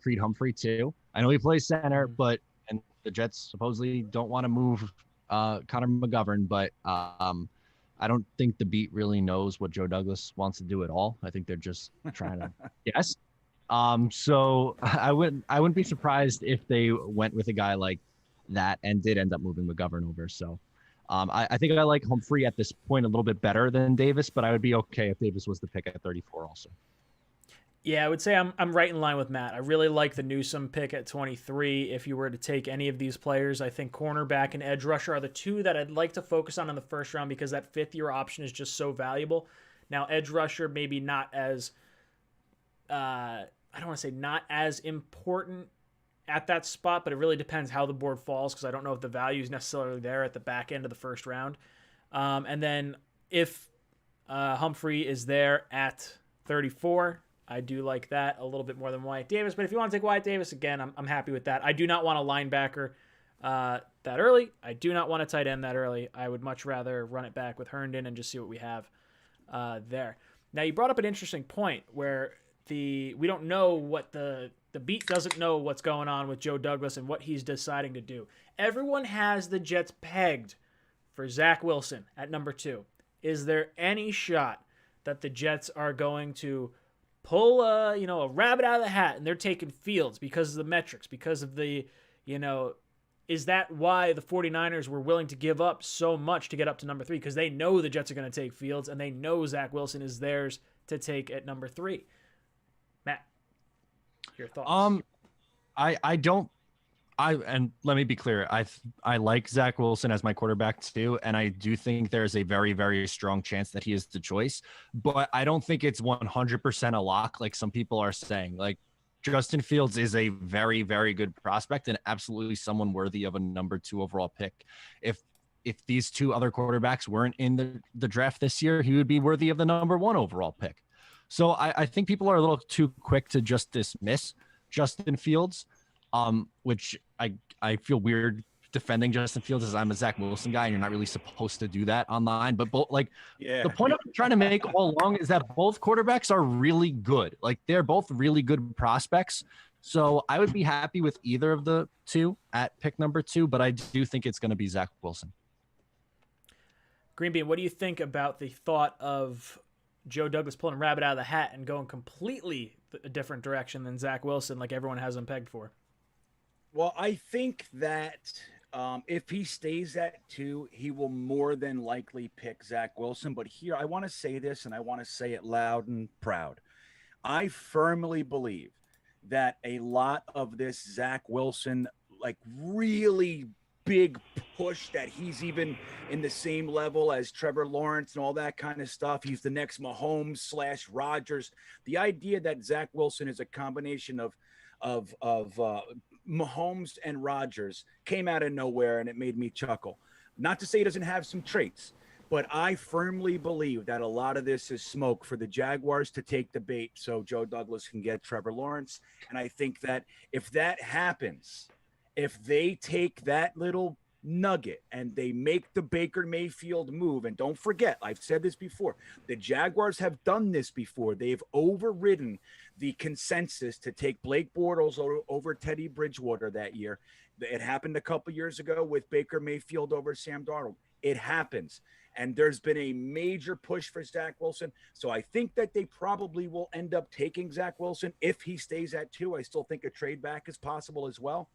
Creed Humphrey too. I know he plays center, but and the Jets supposedly don't want to move Connor McGovern, but I don't think the beat really knows what Joe Douglas wants to do at all. I think they're just trying to guess. So I wouldn't be surprised if they went with a guy like that and did end up moving McGovern over. So I think I like Humphrey at this point a little bit better than Davis, but I would be okay if Davis was the pick at 34 also. Yeah, I would say I'm right in line with Matt. I really like the Newsom pick at 23. If you were to take any of these players, I think cornerback and edge rusher are the 2 that I'd like to focus on in the first round because that 5th-year option is just so valuable. Now, edge rusher maybe not as I don't want to say not as important at that spot, but it really depends how the board falls because I don't know if the value is necessarily there at the back end of the first round. And then if Humphrey is there at 34, I do like that a little bit more than Wyatt Davis. But if you want to take Wyatt Davis, again, I'm happy with that. I do not want a linebacker that early. I do not want a tight end that early. I would much rather run it back with Herndon and just see what we have there. Now, you brought up an interesting point where we don't know what the beat doesn't know what's going on with Joe Douglas and what he's deciding to do. Everyone has the Jets pegged for Zach Wilson at number 2. Is there any shot that the Jets are going to pull a rabbit out of the hat and they're taking Fields because of the metrics, because of the, is that why the 49ers were willing to give up so much to get up to number 3? Because they know the Jets are going to take Fields and they know Zach Wilson is theirs to take at number 3. Matt, your thoughts? And let me be clear. I like Zach Wilson as my quarterback too, and I do think there's a very, very strong chance that he is the choice. But I don't think it's 100% a lock, like some people are saying. Like Justin Fields is a very, very good prospect and absolutely someone worthy of a number 2 overall pick. If these 2 other quarterbacks weren't in the draft this year, he would be worthy of the number 1 overall pick. So I think people are a little too quick to just dismiss Justin Fields. Which I feel weird defending Justin Fields as I'm a Zach Wilson guy, and you're not really supposed to do that online. But the point I'm trying to make all along is that both quarterbacks are really good. Like they're both really good prospects. So I would be happy with either of the 2 at pick number 2, but I do think it's going to be Zach Wilson. Green Bean, what do you think about the thought of Joe Douglas pulling a rabbit out of the hat and going completely a different direction than Zach Wilson, like everyone has him pegged for? Well, I think that if he stays at 2, he will more than likely pick Zach Wilson. But here, I want to say this, and I want to say it loud and proud. I firmly believe that a lot of this Zach Wilson, like really big push that he's even in the same level as Trevor Lawrence and all that kind of stuff. He's the next Mahomes / Rodgers. The idea that Zach Wilson is a combination of Mahomes and Rodgers came out of nowhere, and it made me chuckle. Not to say he doesn't have some traits, but I firmly believe that a lot of this is smoke for the Jaguars to take the bait so Joe Douglas can get Trevor Lawrence. And I think that if that happens, if they take that little nugget and they make the Baker Mayfield move, and don't forget, I've said this before, the Jaguars have done this before. They've overridden the consensus to take Blake Bortles over Teddy Bridgewater that year. It happened a couple years ago with Baker Mayfield over Sam Darnold. It happens. And there's been a major push for Zach Wilson. So I think that they probably will end up taking Zach Wilson if he stays at 2. I still think a trade back is possible as well.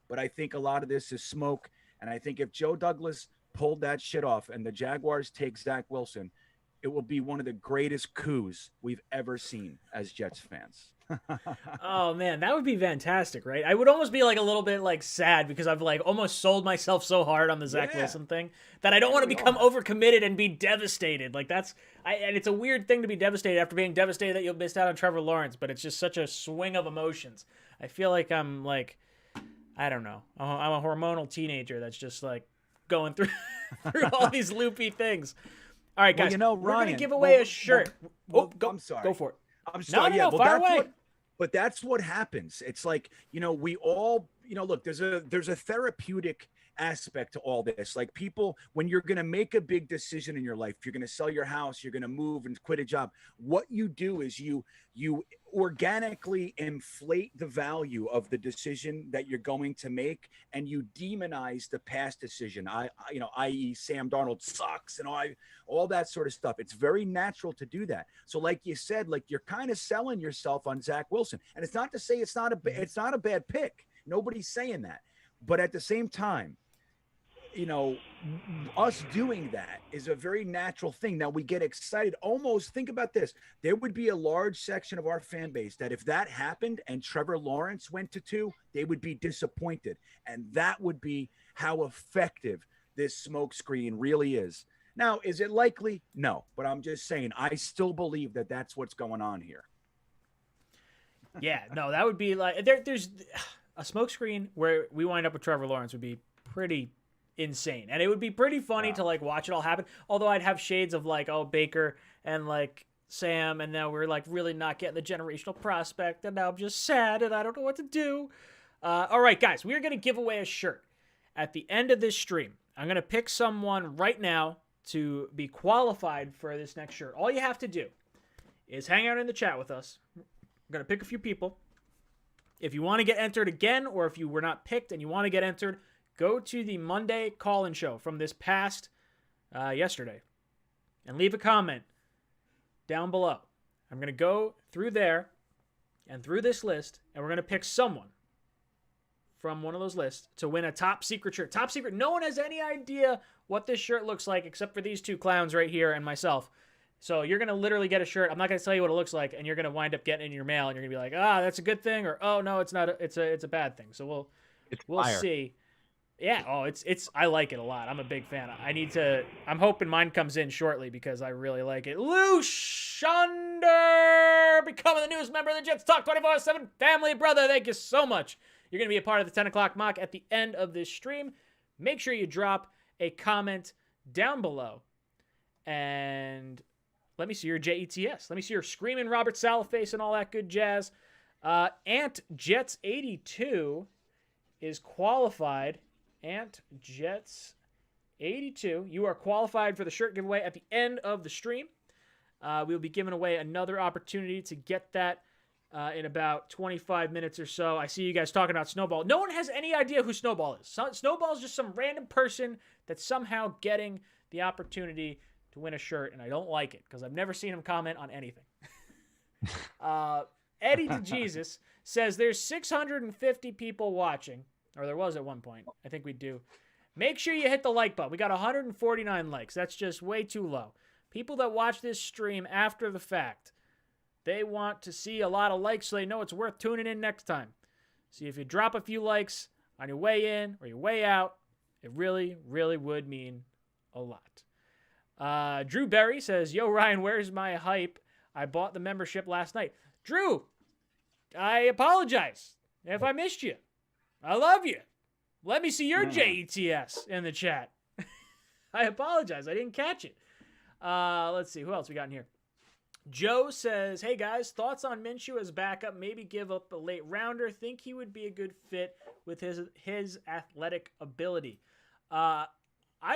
But I think a lot of this is smoke. And I think if Joe Douglas pulled that shit off and the Jaguars take Zach Wilson, it will be one of the greatest coups we've ever seen as Jets fans. Oh man, that would be fantastic, right? I would almost be like a little bit like sad because I've like almost sold myself so hard on the Zach Wilson thing that I don't want to become overcommitted and be devastated. Like and it's a weird thing to be devastated after being devastated that you missed out on Trevor Lawrence, but it's just such a swing of emotions. I feel like I'm like, I don't know. I'm a hormonal teenager that's just like going through through all these loopy things. All right, guys, Well, we're Ryan, gonna give away a shirt. go, I'm sorry. Go for it. I'm sorry. No, fire away. But that's what happens. It's like, we all, look, there's a therapeutic aspect to all this. Like people, when you're going to make a big decision in your life, you're going to sell your house, you're going to move and quit a job. What you do is you organically inflate the value of the decision that you're going to make, and you demonize the past decision. I.e. Sam Darnold sucks and all that sort of stuff. It's very natural to do that. So like you said, like you're kind of selling yourself on Zach Wilson, and it's not to say it's not a bad pick. Nobody's saying that. But at the same time, us doing that is a very natural thing. Now we get excited. Almost think about this. There would be a large section of our fan base that if that happened and Trevor Lawrence went to 2, they would be disappointed. And that would be how effective this smokescreen really is. Now, is it likely? No, but I'm just saying, I still believe that that's what's going on here. Yeah, no, that would be like, there's a smokescreen where we wind up with Trevor Lawrence would be pretty insane, and it would be pretty funny to like watch it all happen. Although I'd have shades of like, oh, Baker and like Sam, and now we're like really not getting the generational prospect, and now I'm just sad and I don't know what to do. All right, guys, we're gonna give away a shirt at the end of this stream. I'm gonna pick someone right now to be qualified for this next shirt. All you have to do is hang out in the chat with us. I'm gonna pick a few people. If you want to get entered again, or if you were not picked and you want to get entered, go to the Monday call-in show from this past yesterday and leave a comment down below. I'm going to go through there and through this list, and we're going to pick someone from one of those lists to win a top secret shirt. Top secret. No one has any idea what this shirt looks like except for these two clowns right here and myself. So you're going to literally get a shirt. I'm not going to tell you what it looks like, and you're going to wind up getting it in your mail, and you're going to be like, that's a good thing, or, oh, no, it's not. It's a bad thing. So we'll see. Yeah, it's I like it a lot. I'm a big fan. I'm hoping mine comes in shortly because I really like it. Lou Shunder, becoming the newest member of the Jets Talk 24/7 family, brother. Thank you so much. You're going to be a part of the 10 o'clock mock at the end of this stream. Make sure you drop a comment down below. And let me see your JETS. Let me see your screaming Robert Salaface and all that good jazz. Ant Jets 82 is qualified. Ant Jets 82. You are qualified for the shirt giveaway at the end of the stream. We'll be giving away another opportunity to get that in about 25 minutes or so. I see you guys talking about Snowball. No one has any idea who Snowball is. Snowball is just some random person that's somehow getting the opportunity to win a shirt, and I don't like it because I've never seen him comment on anything. Eddie DeJesus says there's 650 people watching. Or there was at one point. I think we do. Make sure you hit the like button. We got 149 likes. That's just way too low. People that watch this stream after the fact, they want to see a lot of likes so they know it's worth tuning in next time. See, if you drop a few likes on your way in or your way out, it really, really would mean a lot. Drew Berry says, yo, Ryan, where's my hype? I bought the membership last night. Drew, I apologize if I missed you. I love you. Let me see your JETS in the chat. I apologize. I didn't catch it. Let's see. Who else we got in here? Joe says, hey, guys, thoughts on Minshew as backup? Maybe give up a late rounder. Think he would be a good fit with his athletic ability. I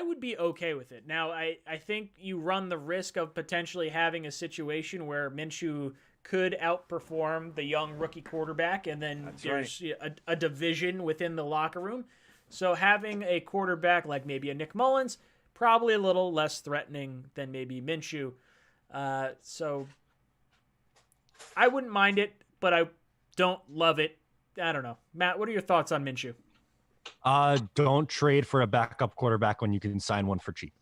would be okay with it. Now, I think you run the risk of potentially having a situation where Minshew could outperform the young rookie quarterback, and then there's a division within the locker room. So having a quarterback like maybe a Nick Mullins, probably a little less threatening than maybe Minshew. So I wouldn't mind it, but I don't love it. I don't know. Matt, what are your thoughts on Minshew? Don't trade for a backup quarterback when you can sign one for cheap.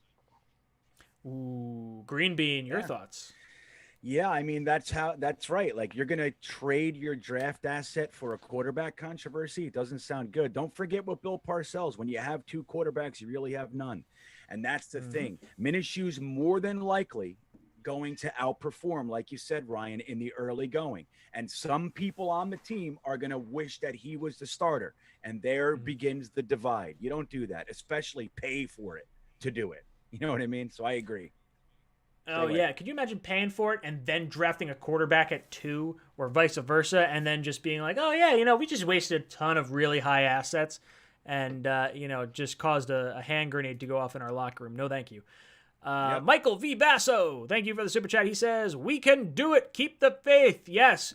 Ooh, Green Bean, your thoughts? Yeah, I mean, that's right. Like, you're going to trade your draft asset for a quarterback controversy. It doesn't sound good. Don't forget what Bill Parcells, when you have two quarterbacks, you really have none. And that's the thing. Minishew's more than likely going to outperform, like you said, Ryan, in the early going. And some people on the team are going to wish that he was the starter. And there begins the divide. You don't do that, especially pay for it to do it. You know what I mean? So I agree. Oh, yeah. Could you imagine paying for it and then drafting a quarterback at 2 or vice versa and then just being like, oh, yeah, we just wasted a ton of really high assets and, just caused a hand grenade to go off in our locker room. No, thank you. Michael V. Basso, thank you for the super chat. He says, we can do it. Keep the faith. Yes.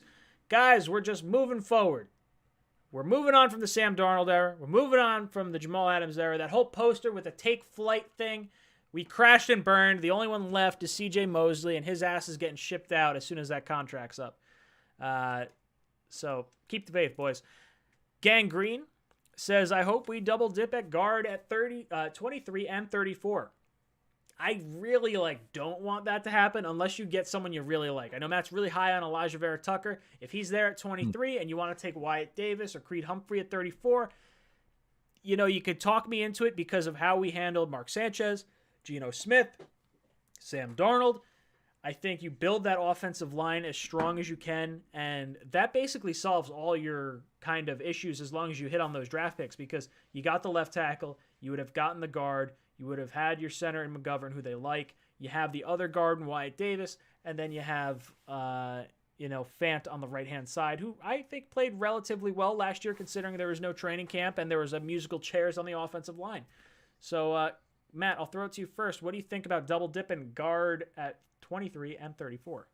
Guys, we're just moving forward. We're moving on from the Sam Darnold era. We're moving on from the Jamal Adams era. That whole poster with the take flight thing. We crashed and burned. The only one left is CJ Mosley, and his ass is getting shipped out as soon as that contract's up. So keep the faith, boys. Gangrene says, I hope we double dip at guard at 23 and 34. I really don't want that to happen unless you get someone you really like. I know Matt's really high on Elijah Vera Tucker. If he's there at 23 and you want to take Wyatt Davis or Creed Humphrey at 34, you could talk me into it because of how we handled Mark Sanchez, Geno Smith, Sam Darnold. I think you build that offensive line as strong as you can, and that basically solves all your kind of issues as long as you hit on those draft picks because you got the left tackle, you would have gotten the guard, you would have had your center in McGovern, who they like, you have the other guard in Wyatt Davis, and then you have, Fant on the right-hand side, who I think played relatively well last year considering there was no training camp and there was a musical chairs on the offensive line. So, Matt, I'll throw it to you first. What do you think about double dipping guard at 23 and 34?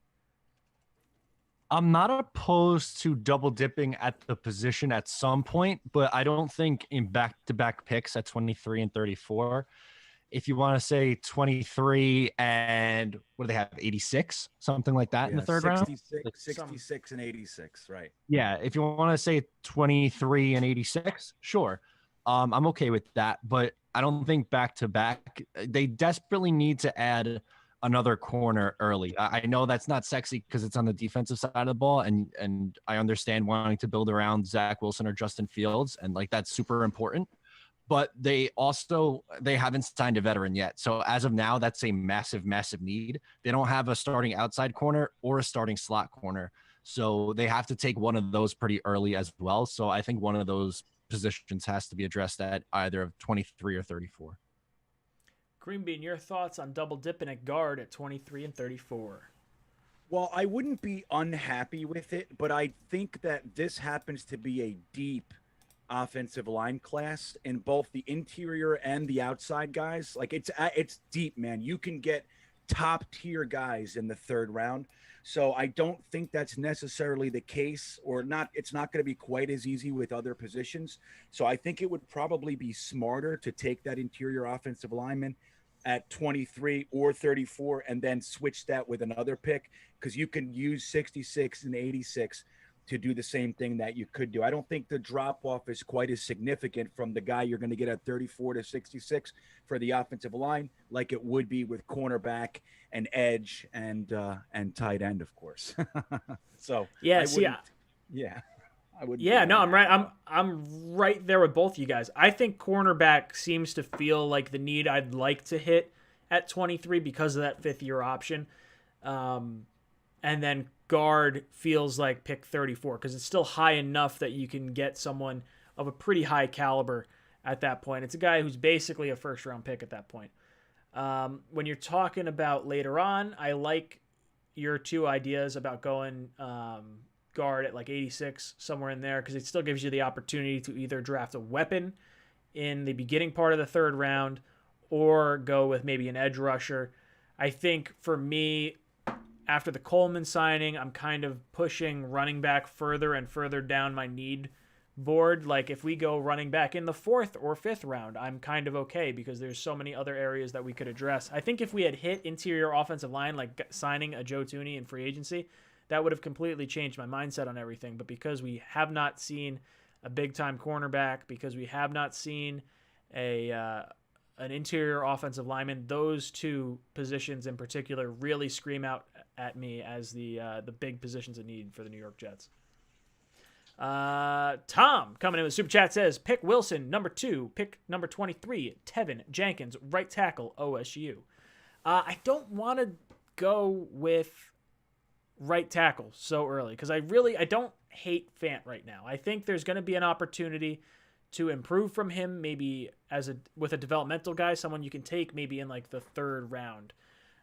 I'm not opposed to double dipping at the position at some point, but I don't think in back-to-back picks at 23 and 34. If you want to say 23 and what do they have, 86, something like that in the third 66, round? 66 and 86, right. Yeah, if you want to say 23 and 86, sure. I'm okay with that, but I don't think back-to-back. They desperately need to add another corner early. I know that's not sexy because it's on the defensive side of the ball, and I understand wanting to build around Zach Wilson or Justin Fields, and that's super important. But they haven't signed a veteran yet. So as of now, that's a massive, massive need. They don't have a starting outside corner or a starting slot corner. So they have to take one of those pretty early as well. So I think one of those positions has to be addressed at either of 23 or 34. Green Bean, your thoughts on double dipping at guard at 23 and 34? Well, I wouldn't be unhappy with it, but I think that this happens to be a deep offensive line class in both the interior and the outside guys. It's deep, man. You can get top tier guys in the third round. So I don't think that's necessarily the case, or not. It's not going to be quite as easy with other positions. So I think it would probably be smarter to take that interior offensive lineman at 23 or 34 and then switch that with another pick, because you can use 66 and 86 to do the same thing that you could do. I don't think the drop off is quite as significant from the guy you're going to get at 34 to 66 for the offensive line, like it would be with cornerback and edge and tight end, of course. So yeah, I would. Yeah, no, I'm right. I'm right there with both of you guys. I think cornerback seems to feel like the need I'd like to hit at 23 because of that 5th-year option. And then guard feels like pick 34 because it's still high enough that you can get someone of a pretty high caliber at that point. It's a guy who's basically a first-round pick at that point. When you're talking about later on, I like your two ideas about going guard at 86, somewhere in there, because it still gives you the opportunity to either draft a weapon in the beginning part of the third round or go with maybe an edge rusher. I think for me, after the Coleman signing, I'm kind of pushing running back further and further down my need board. If we go running back in the 4th or 5th round, I'm kind of okay because there's so many other areas that we could address. I think if we had hit interior offensive line, signing a Joe Thuney in free agency, that would have completely changed my mindset on everything. But because we have not seen a big-time cornerback, because we have not seen an interior offensive lineman, those two positions in particular really scream out at me as the big positions of need for the New York Jets. Tom coming in with super chat says, pick Wilson, number 2, pick number 23, Tevin Jenkins, right tackle, OSU. I don't want to go with right tackle so early because I don't hate Fant right now. I think there's going to be an opportunity to improve from him, maybe with a developmental guy, someone you can take maybe in like the 3rd round.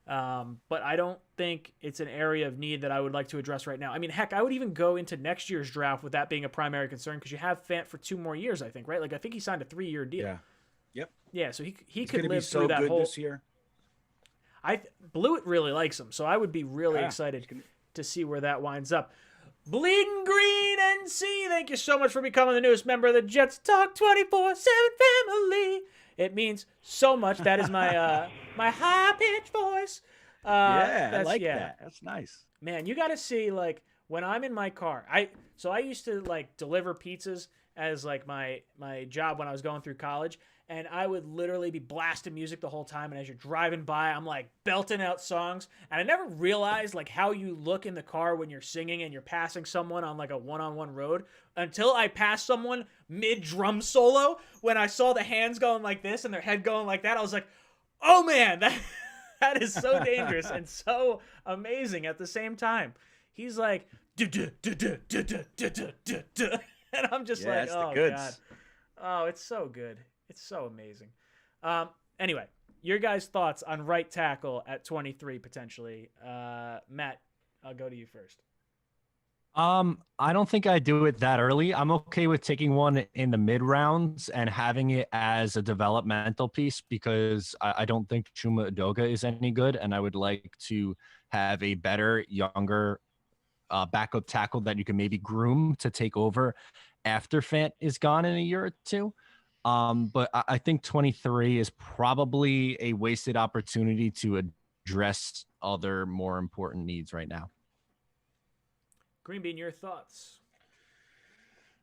But I don't think it's an area of need that I would like to address right now. I mean, heck, I would even go into next year's draft with that being a primary concern because you have Fant for 2 more years, I think, right? Like I think he signed a 3-year deal. Yeah. Yep. Yeah, so he He's could live so through that good whole. this year. Blewett really likes him, so I would be really excited to see where that winds up. Bleeding Green NC, thank you so much for becoming the newest member of the Jets Talk 24/7 family. It means so much. That is my my high pitched voice. I like that. That's nice. Man, you got to see like when I'm in my car. I used to like deliver pizzas as like my job when I was going through college. And I would literally be blasting music the whole time. And as you're driving by, I'm like belting out songs. And I never realized like how you look in the car when you're singing and you're passing someone on like a one-on-one road until I passed someone mid drum solo. When I saw the hands going like this and their head going like that, I was like, oh man, that is so dangerous and so amazing at the same time. He's like, and I'm just like, oh God. Oh, it's so good. It's so amazing. Anyway, your guys' thoughts on right tackle at 23 potentially. Matt, I'll go to you first. I don't think I do it that early. I'm okay with taking one in the mid rounds and having it as a developmental piece because I don't think Chuma Udoga is any good, and I would like to have a better, younger backup tackle that you can maybe groom to take over after Fant is gone in a year or two. But I think 23 is probably a wasted opportunity to address other more important needs right now. Greenbean, your thoughts?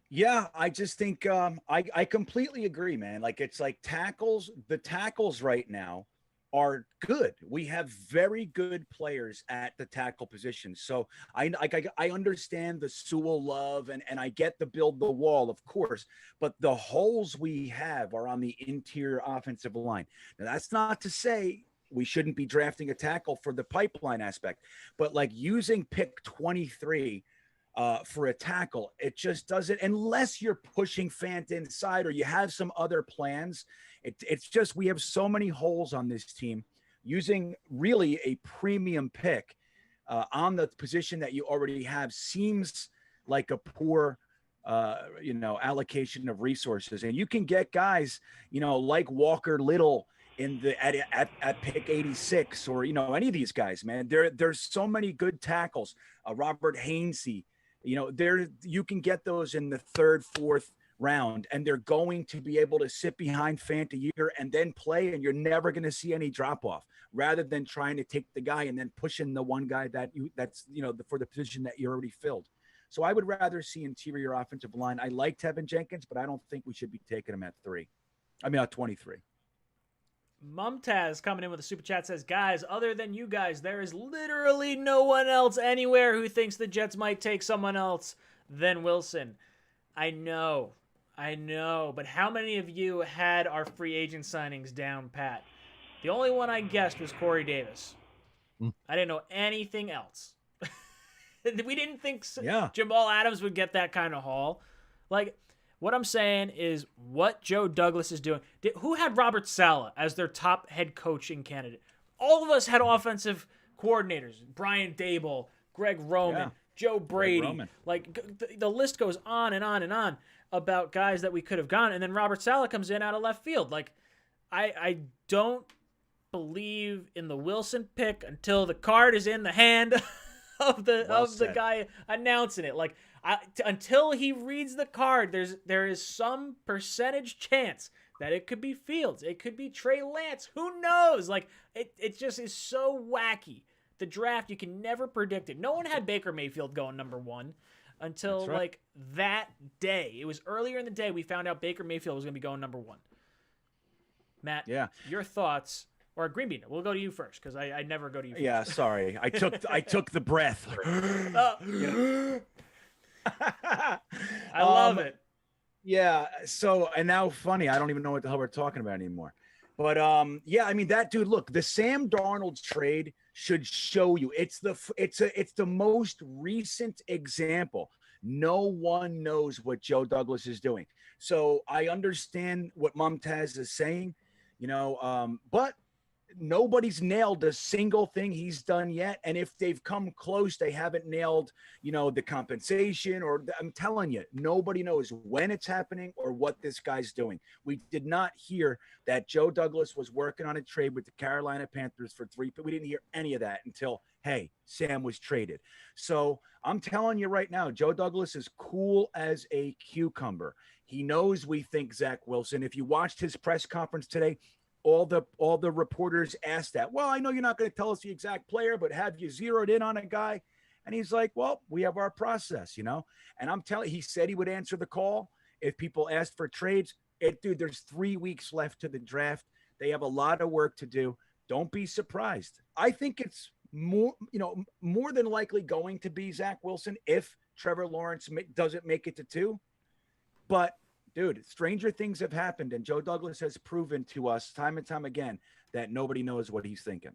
Yeah, I just think I completely agree, man. Like it's like the tackles right now are good. We have very good players at the tackle position. So I understand the Sewell love and I get the build the wall, of course, but the holes we have are on the interior offensive line. Now that's not to say we shouldn't be drafting a tackle for the pipeline aspect, but like using pick 23 for a tackle, it just doesn't, unless you're pushing Fant inside or you have some other plans. It's just we have so many holes on this team. Using really a premium pick on the position that you already have seems like a poor, allocation of resources. And you can get guys, like Walker Little in the at pick 86, or any of these guys, man. There's so many good tackles. Robert Hainsey, you can get those in the 3rd, 4th round, and they're going to be able to sit behind Fant a year and then play, and you're never going to see any drop off, rather than trying to take the guy and then pushing the one guy that's for the position that you already filled. So I would rather see interior offensive line. I like Tevin Jenkins, but I don't think we should be taking him at 23. Mumtaz coming in with a super chat says, guys, other than you guys, there is literally no one else anywhere who thinks the Jets might take someone else than Wilson. I know, but how many of you had our free agent signings down pat? The only one I guessed was Corey Davis. I didn't know anything else. We didn't think Jamal Adams would get that kind of haul. Like, what I'm saying is what Joe Douglas is doing. Who had Robert Saleh as their top head coaching candidate? All of us had offensive coordinators. Brian Dable, Greg Roman, Joe Brady. Like the list goes on and on and on about guys that we could have gone. And then Robert Saleh comes in out of left field. Like I don't believe in the Wilson pick until the card is in the hand of the guy announcing it. Like until he reads the card, there is some percentage chance that it could be Fields, it could be Trey Lance. Who knows? Like it just is so wacky. The draft, you can never predict it. No one had Baker Mayfield going number 1 until like that day. It was earlier in the day we found out Baker Mayfield was going to be going number 1. Matt, your thoughts, or Greenbean, we'll go to you first because I never go to you first. Yeah, sorry. I took the breath. I love it. Yeah. So, and now funny, I don't even know what the hell we're talking about anymore. But I mean, that dude, look, the Sam Darnold trade should show you. It's the most recent example. No one knows what Joe Douglas is doing. So I understand what Mumtaz is saying, but nobody's nailed a single thing he's done yet. And if they've come close, they haven't nailed, the compensation I'm telling you, nobody knows when it's happening or what this guy's doing. We did not hear that Joe Douglas was working on a trade with the Carolina Panthers for 3, but we didn't hear any of that until, hey, Sam was traded. So I'm telling you right now, Joe Douglas is cool as a cucumber. He knows we think Zach Wilson. If you watched his press conference today, all the reporters asked that. Well, I know you're not going to tell us the exact player, but have you zeroed in on a guy? And he's like, well, we have our process, And I'm telling he said he would answer the call if people asked for trades. Dude, there's 3 weeks left to the draft. They have a lot of work to do. Don't be surprised. I think it's more than likely going to be Zach Wilson if Trevor Lawrence doesn't make it to 2. But dude, stranger things have happened, and Joe Douglas has proven to us time and time again that nobody knows what he's thinking.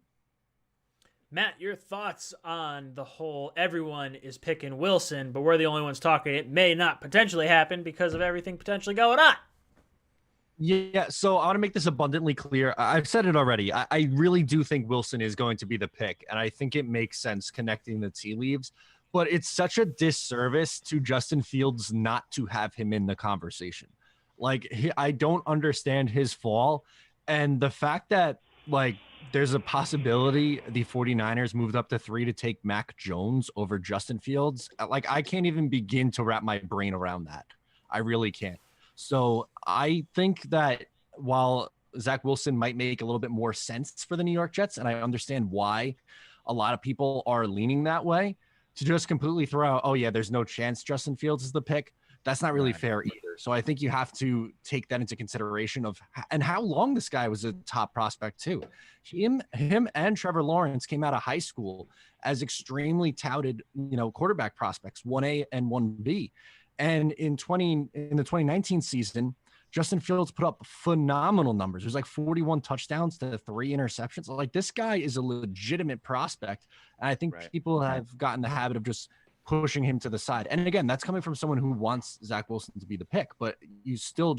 Matt, your thoughts on the whole everyone is picking Wilson, but we're the only ones talking. It may not potentially happen because of everything potentially going on. Yeah, so I want to make this abundantly clear. I've said it already. I really do think Wilson is going to be the pick, and I think it makes sense connecting the tea leaves. But it's such a disservice to Justin Fields not to have him in the conversation. Like, I don't understand his fall. And the fact that, there's a possibility the 49ers moved up to 3 to take Mac Jones over Justin Fields. I can't even begin to wrap my brain around that. I really can't. So I think that while Zach Wilson might make a little bit more sense for the New York Jets, and I understand why a lot of people are leaning that way, to just completely throw out, oh yeah, there's no chance Justin Fields is the pick, that's not really fair either. So I think you have to take that into consideration and how long this guy was a top prospect too. Him and Trevor Lawrence came out of high school as extremely touted, quarterback prospects, 1A and 1B. And in the 2019 season, Justin Fields put up phenomenal numbers. There's 41 touchdowns to 3 interceptions. This guy is a legitimate prospect. And I think people have gotten the habit of just pushing him to the side. And again, that's coming from someone who wants Zach Wilson to be the pick. But you still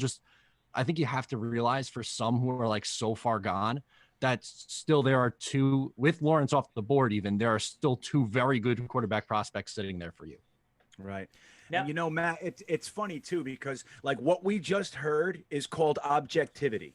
I think you have to realize for some who are so far gone, that still there are 2, with Lawrence off the board even, there are still 2 very good quarterback prospects sitting there for you. Right. Now, and Matt, it's funny too, because what we just heard is called objectivity.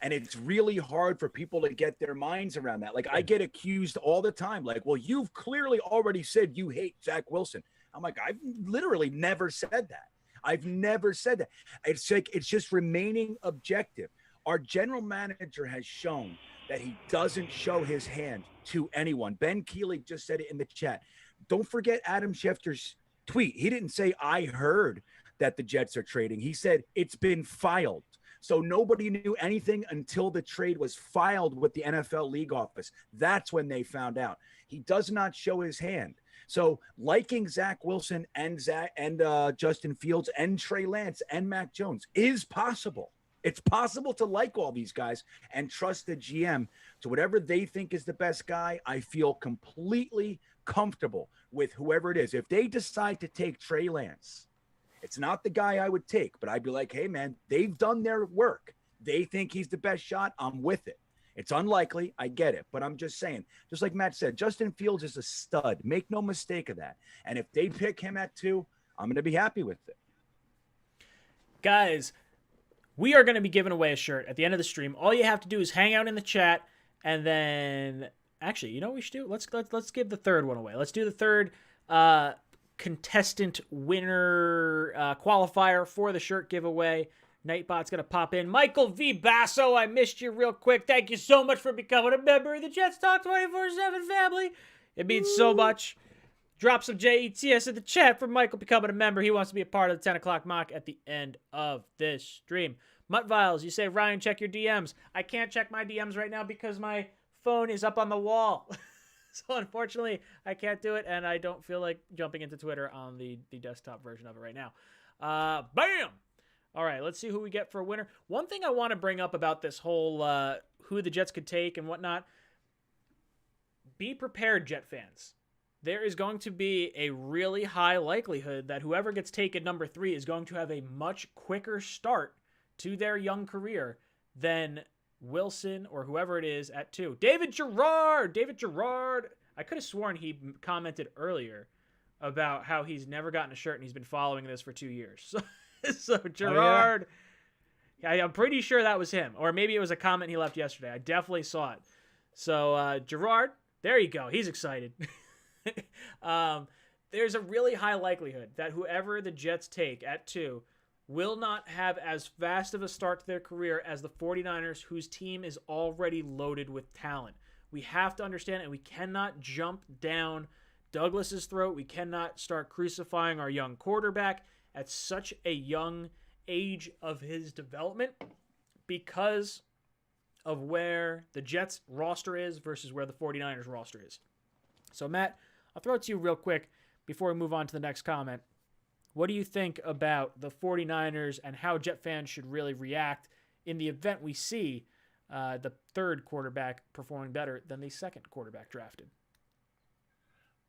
And it's really hard for people to get their minds around that. I get accused all the time. Well, you've clearly already said you hate Zach Wilson. I'm like, I've literally never said that. I've never said that. It's just remaining objective. Our general manager has shown that he doesn't show his hand to anyone. Ben Keeley just said it in the chat. Don't forget Adam Schefter's tweet. He didn't say, I heard that the Jets are trading. He said it's been filed. So nobody knew anything until the trade was filed with the NFL league office. That's when they found out. He does not show his hand. So liking Zach Wilson and Justin Fields and Trey Lance and Mac Jones is possible. It's possible to like all these guys and trust the GM to whatever they think is the best guy. I feel completely comfortable with whoever it is. If they decide to take Trey Lance, it's not the guy I would take, but I'd be like, hey man, they've done their work. They think he's the best shot. I'm with it. It's unlikely. I get it. But I'm just saying, just like Matt said, Justin Fields is a stud. Make no mistake of that. And if they pick him at 2, I'm going to be happy with it. Guys, we are going to be giving away a shirt at the end of the stream. All you have to do is hang out in the chat, and then actually, you know what we should do? Let's give the third one away. Let's do the third contestant winner qualifier for the shirt giveaway. Nightbot's going to pop in. Michael V. Basso, I missed you real quick. Thank you so much for becoming a member of the Jets Talk 24/7 family. It means so much. Drop some JETS in the chat for Michael becoming a member. He wants to be a part of the 10 o'clock mock at the end of this stream. Mutt Viles, you say, Ryan, check your DMs. I can't check my DMs right now because my phone is up on the wall. So unfortunately, I can't do it, and I don't feel like jumping into Twitter on the desktop version of it right now. Bam! All right, let's see who we get for a winner. One thing I want to bring up about this whole who the Jets could take and whatnot, be prepared, Jet fans. There is going to be a really high likelihood that whoever gets taken number 3 is going to have a much quicker start to their young career than Wilson or whoever it is at 2. David Gerard! I could have sworn he commented earlier about how he's never gotten a shirt and he's been following this for 2 years. So Gerard, I'm pretty sure that was him. Or maybe it was a comment he left yesterday. I definitely saw it. So Gerard, there you go. He's excited. There's a really high likelihood that whoever the Jets take at 2 will not have as fast of a start to their career as the 49ers, whose team is already loaded with talent. We have to understand, and we cannot jump down Douglas's throat. We cannot start crucifying our young quarterback at such a young age of his development because of where the Jets roster is versus where the 49ers roster is. So, Matt, I'll throw it to you real quick before we move on to the next comment. What do you think about the 49ers and how Jet fans should really react in the event we see the third quarterback performing better than the second quarterback drafted?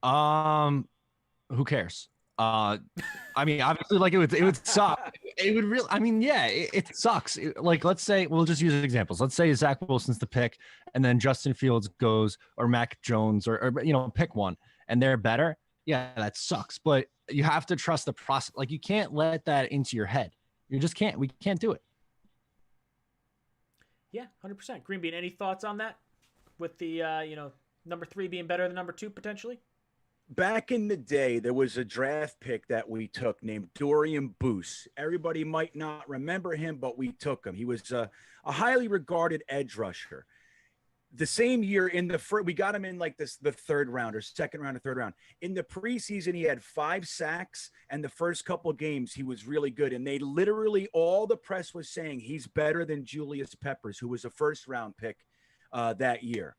Who cares? I mean, obviously, like it would suck. It would really. I mean, yeah, it sucks. Like, let's say we'll just use examples. Let's say Zach Wilson's the pick, and then Justin Fields goes, or Mac Jones, or pick one, and they're better. Yeah, that sucks. But you have to trust the process. Like, you can't let that into your head. You just can't. We can't do it. Yeah, 100%. Green Bean, any thoughts on that? With the number 3 being better than number 2 potentially? Back in the day, there was a draft pick that we took named Dorian Boose. Everybody might not remember him, but we took him. He was a highly regarded edge rusher. The same year we got him in like the third round or second round or third round. In the preseason, he had 5 sacks, and the first couple of games he was really good. And they literally, all the press was saying he's better than Julius Peppers, who was a first round pick that year.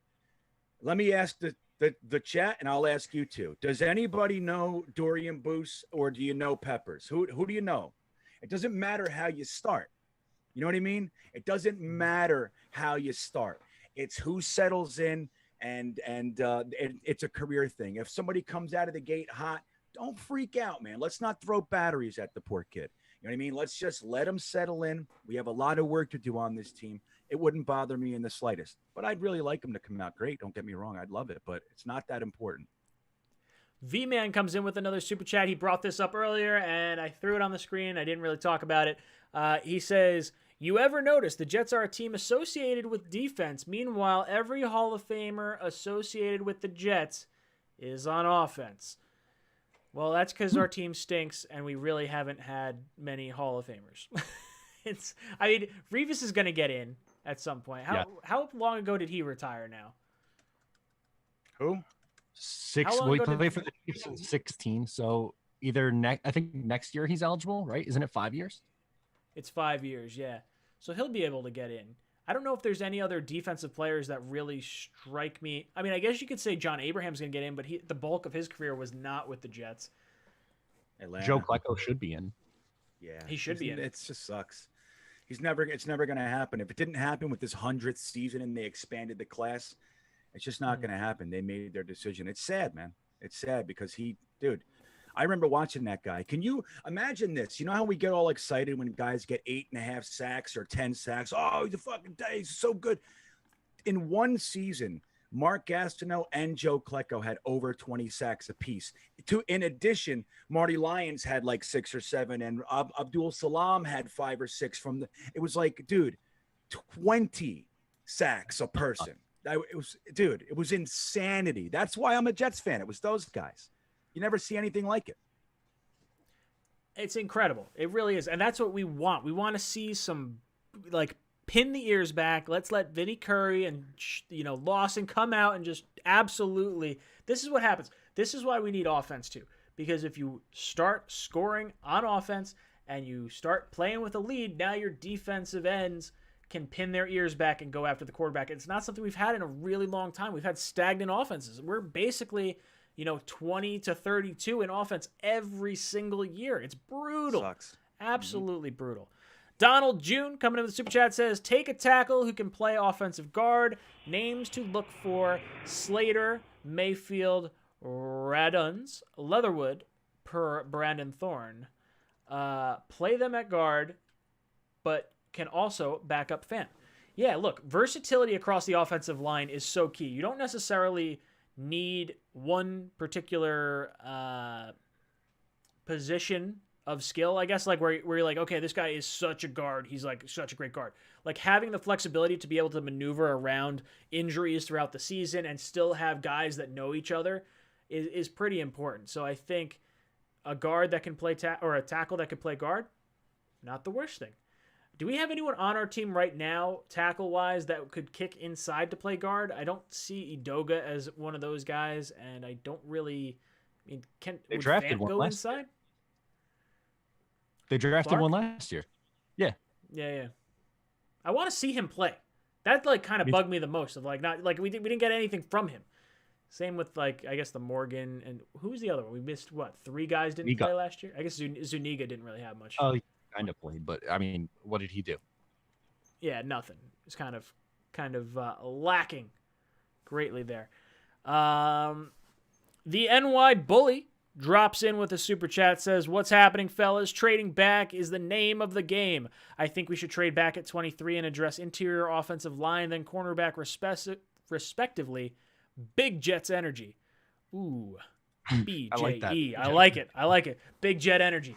Let me ask the chat, and I'll ask you too. Does anybody know Dorian Boose, or do you know Peppers? Who do you know? It doesn't matter how you start. You know what I mean? It doesn't matter how you start. It's who settles in, and it's a career thing. If somebody comes out of the gate hot, don't freak out, man. Let's not throw batteries at the poor kid. You know what I mean? Let's just let him settle in. We have a lot of work to do on this team. It wouldn't bother me in the slightest. But I'd really like him to come out great. Don't get me wrong. I'd love it, but it's not that important. V-Man comes in with another super chat. He brought this up earlier, and I threw it on the screen. I didn't really talk about it. He says, you ever notice the Jets are a team associated with defense? Meanwhile, every Hall of Famer associated with the Jets is on offense. Well, that's because our team stinks, and we really haven't had many Hall of Famers. Revis is going to get in at some point. How long ago did he retire now? Who? He played for the Chiefs in 16. So either I think next year he's eligible, right? Isn't it 5 years? It's 5 years, yeah. So he'll be able to get in. I don't know if there's any other defensive players that really strike me. I mean, I guess you could say John Abraham's going to get in, but the bulk of his career was not with the Jets. Atlanta. Joe Kalo should be in. Yeah, he should be in. It just sucks. It's never going to happen. If it didn't happen with this 100th season and they expanded the class, it's just not going to happen. They made their decision. It's sad, man. It's sad because I remember watching that guy. Can you imagine this? You know how we get all excited when guys get 8.5 sacks or 10 sacks? Oh, he's so good. In one season, Mark Gastineau and Joe Klecko had over 20 sacks apiece. In addition, Marty Lyons had like 6 or 7, and Abdul Salam had 5 or 6 it was like, dude, 20 sacks a person. It was insanity. That's why I'm a Jets fan. It was those guys. You never see anything like it. It's incredible. It really is. And that's what we want. We want to see some, pin the ears back. Let's let Vinny Curry and, Lawson come out and just absolutely. This is what happens. This is why we need offense too. Because if you start scoring on offense and you start playing with a lead, now your defensive ends can pin their ears back and go after the quarterback. It's not something we've had in a really long time. We've had stagnant offenses. We're basically 20 to 32 in offense every single year. It's brutal. Sucks. Absolutely brutal. Donald June coming in with the super chat says, take a tackle who can play offensive guard. Names to look for: Slater, Mayfield, Raduns, Leatherwood, per Brandon Thorne. Play them at guard, but can also back up Fant. Yeah, look, versatility across the offensive line is so key. You don't necessarily need one particular position of skill, I guess, like where you're like, okay, this guy is such a guard. He's like such a great guard. Like having the flexibility to be able to maneuver around injuries throughout the season and still have guys that know each other is pretty important. So I think a guard that can play or a tackle that could play guard, not the worst thing. Do we have anyone on our team right now, tackle-wise, that could kick inside to play guard? I don't see Idoga as one of those guys, and I don't really. I mean, They would drafted Fant one go last inside? They drafted Clark? one last year. Yeah. Yeah. I want to see him play. That like kind of bugged me the most. Of like not like we didn't get anything from him. Same with like I guess the Morgan and who's the other one? We missed what 3 guys didn't play last year. I guess Zuniga didn't really have much. Oh, he kind of played, but I mean, what did he do? Yeah, nothing. It's kind of lacking greatly there. The NY Bully drops in with a super chat, says, "What's happening, fellas? Trading back is the name of the game. I think we should trade back at 23 and address interior offensive line, then cornerback respectively. Big Jets energy." Ooh, BJE. I like it. Big Jet energy.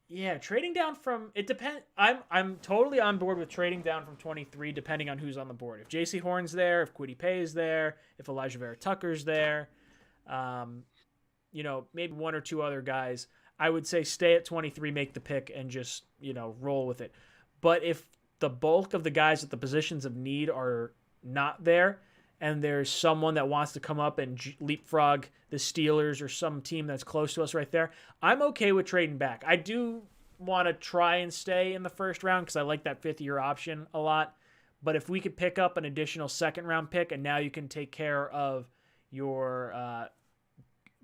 Yeah, trading down from it depends. I'm totally on board with trading down from 23, depending on who's on the board. If J.C. Horn's there, if Kwity Paye is there, if Elijah Vera Tucker's there, maybe 1 or 2 other guys. I would say stay at 23, make the pick, and just roll with it. But if the bulk of the guys at the positions of need are not there, and there's someone that wants to come up and leapfrog the Steelers or some team that's close to us right there, I'm okay with trading back. I do want to try and stay in the first round because I like that 5th-year option a lot. But if we could pick up an additional second-round pick and now you can take care of your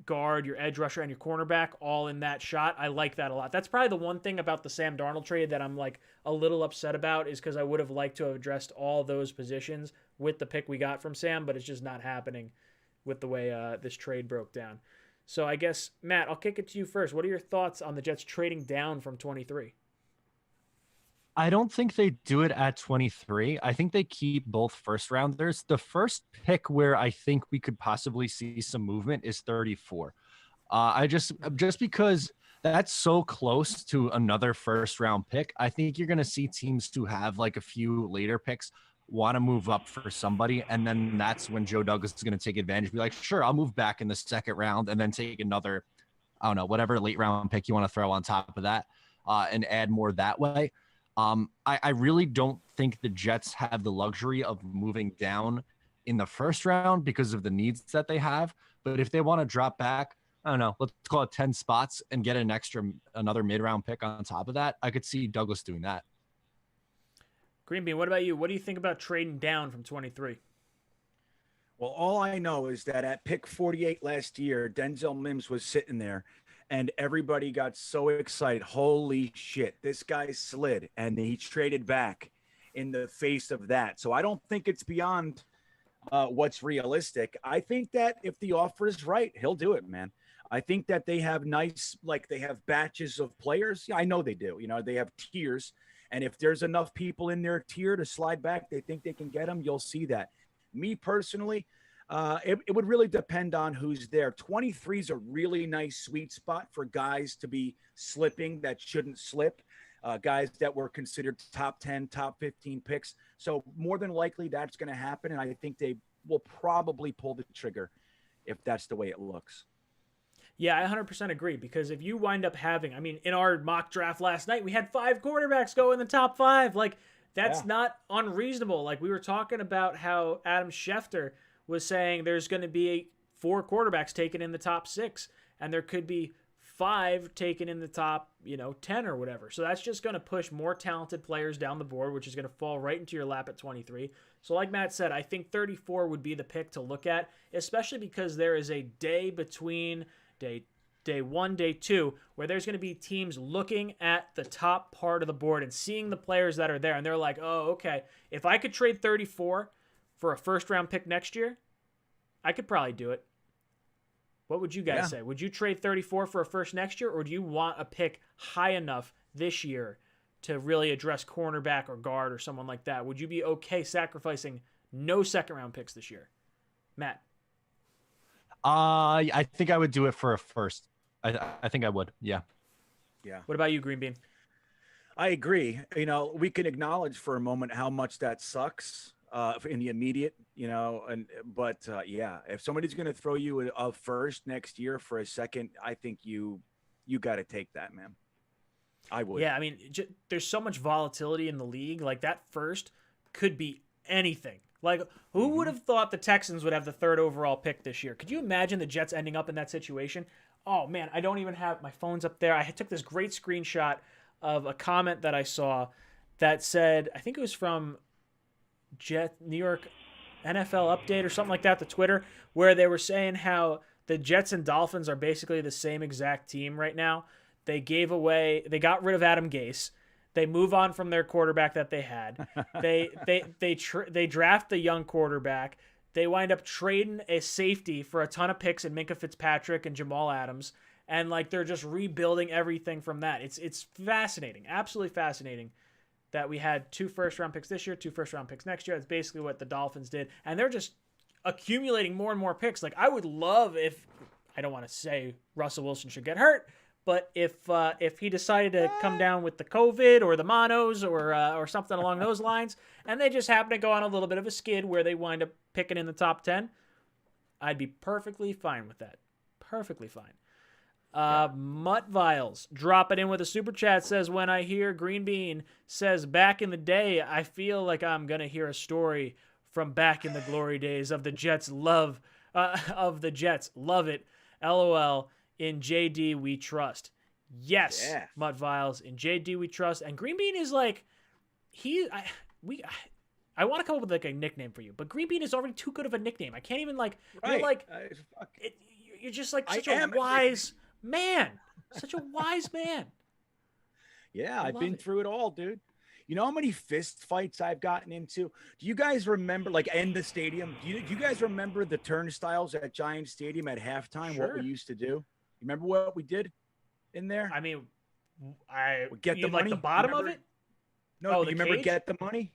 guard, your edge rusher, and your cornerback all in that shot, I like that a lot. That's probably the one thing about the Sam Darnold trade that I'm like a little upset about is because I would have liked to have addressed all those positions with the pick we got from Sam, but it's just not happening with the way this trade broke down. So I guess, Matt, I'll kick it to you first. What are your thoughts on the Jets trading down from 23? I don't think they do it at 23. I think they keep both first rounders. The first pick where I think we could possibly see some movement is 34. Just because that's so close to another first round pick, I think you're going to see teams who have like a few later picks want to move up for somebody. And then that's when Joe Douglas is going to take advantage, be like, sure, I'll move back in the second round and then take another, I don't know, whatever late round pick you want to throw on top of that and add more that way. I really don't think the Jets have the luxury of moving down in the first round because of the needs that they have. But if they want to drop back, I don't know, let's call it 10 spots and get another mid-round pick on top of that, I could see Douglas doing that. Green Bean, what about you? What do you think about trading down from 23? Well, all I know is that at pick 48 last year, Denzel Mims was sitting there and everybody got so excited. Holy shit, this guy slid, and he traded back in the face of that. So I don't think it's beyond what's realistic. I think that if the offer is right, he'll do it, man. I think that they have they have batches of players. Yeah, I know they do. They have tiers. And if there's enough people in their tier to slide back, they think they can get them, you'll see that. Me personally, it would really depend on who's there. 23 is a really nice sweet spot for guys to be slipping that shouldn't slip, guys that were considered top 10, top 15 picks. So more than likely that's going to happen, and I think they will probably pull the trigger if that's the way it looks. Yeah, I 100% agree, because if you wind up having, in our mock draft last night, we had 5 quarterbacks go in the top 5. Like, that's not unreasonable. Like, we were talking about how Adam Schefter was saying there's going to be 4 quarterbacks taken in the top 6, and there could be 5 taken in the top, 10 or whatever. So that's just going to push more talented players down the board, which is going to fall right into your lap at 23. So like Matt said, I think 34 would be the pick to look at, especially because there is a day between day 1, day 2, where there's going to be teams looking at the top part of the board and seeing the players that are there. And they're like, oh, okay, if I could trade 34 for a first round pick next year, I could probably do it. What would you guys say? Would you trade 34 for a first next year, or do you want a pick high enough this year to really address cornerback or guard or someone like that? Would you be okay sacrificing no second-round picks this year? Matt? I think I would do it for a first. I think I would. Yeah. Yeah. What about you, Green Bean? I agree. You know, we can acknowledge for a moment how much that sucks in the immediate, you know, but yeah, if somebody's going to throw you a first next year for a second, I think you got to take that, man. I would. Yeah, I mean, there's so much volatility in the league. Like, that first could be anything. Like, who would have thought the Texans would have the 3rd overall pick this year? Could you imagine the Jets ending up in that situation? Oh, man, I don't even have my phone's up there. I took this great screenshot of a comment that I saw that said, I think it was from New York NFL Update or something like that, the Twitter, where they were saying how the Jets and Dolphins are basically the same exact team right now. They got rid of Adam Gase. They move on from their quarterback that they had. They draft the young quarterback. They wind up trading a safety for a ton of picks in Minka Fitzpatrick and Jamal Adams, and like they're just rebuilding everything from that. It's fascinating, absolutely fascinating, that we had 2 first-round picks this year, 2 first-round picks next year. That's basically what the Dolphins did, and they're just accumulating more and more picks. Like, I would love if, I don't want to say Russell Wilson should get hurt, but if he decided to come down with the COVID or the monos or something along those lines, and they just happen to go on a little bit of a skid where they wind up picking in the top 10, I'd be perfectly fine with that. Perfectly fine. Mutt Viles dropping in with a super chat says, when I hear Green Bean says back in the day, I feel like I'm going to hear a story from back in the glory days of the Jets. Love it. LOL. In JD we trust. Yes, yeah. Mutt Viles, in JD we trust. And Green Bean is like, I want to come up with like a nickname for you, but Green Bean is already too good of a nickname. I can't even like, right. You're just like such a wise man. Such a wise man. Yeah, I've been through it all, dude. You know how many fist fights I've gotten into? Do you guys remember, like, in the stadium? Do you guys remember the turnstiles at Giant Stadium at halftime? Sure. What we used to do? You remember what we did in there? I mean, I would get the money. Like the bottom of it? No, you remember Get the Money?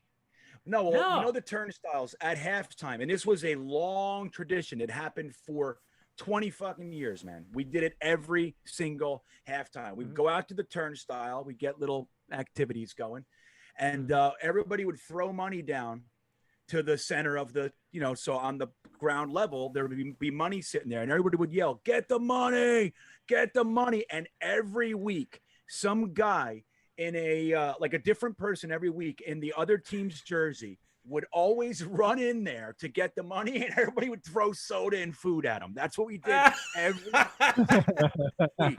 No, well, you know the turnstiles at halftime, and this was a long tradition. It happened for 20 fucking years, man. We did it every single halftime. We'd go out to the turnstile, we'd get little activities going, and everybody would throw money down to the center of the, you know, so on the ground level, there would be money sitting there, and everybody would yell, get the money, get the money. And every week, some guy in a, like a different person every week in the other team's jersey would always run in there to get the money, and everybody would throw soda and food at him. That's what we did every week.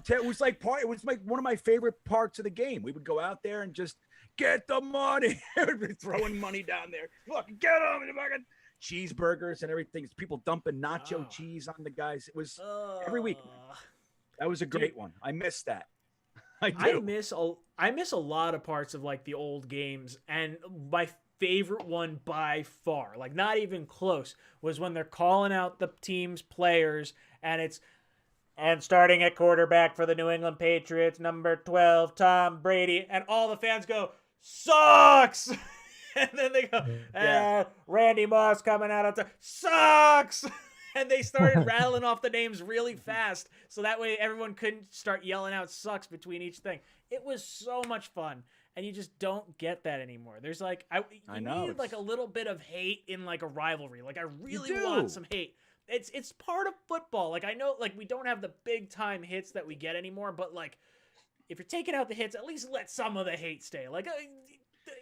It was like one of my favorite parts of the game. We would go out there and just get the money. Throwing money down there. Fucking get them. Fucking cheeseburgers and everything. People dumping nacho cheese on the guys. It was every week. That was a great one. I miss that. I miss a lot of parts of like the old games, and my favorite one by far, like not even close, was when they're calling out the team's players, and starting at quarterback for the New England Patriots, number 12, Tom Brady, and all the fans go, sucks! And then they go, Randy Moss coming out of sucks! And they started rattling off the names really fast, so that way everyone couldn't start yelling out sucks between each thing. It was so much fun, and you just don't get that anymore. There's like, I need like a little bit of hate in like a rivalry. Like I really want some hate. It's part of football. Like I know, like we don't have the big time hits that we get anymore, but like if you're taking out the hits, at least let some of the hate stay. Like the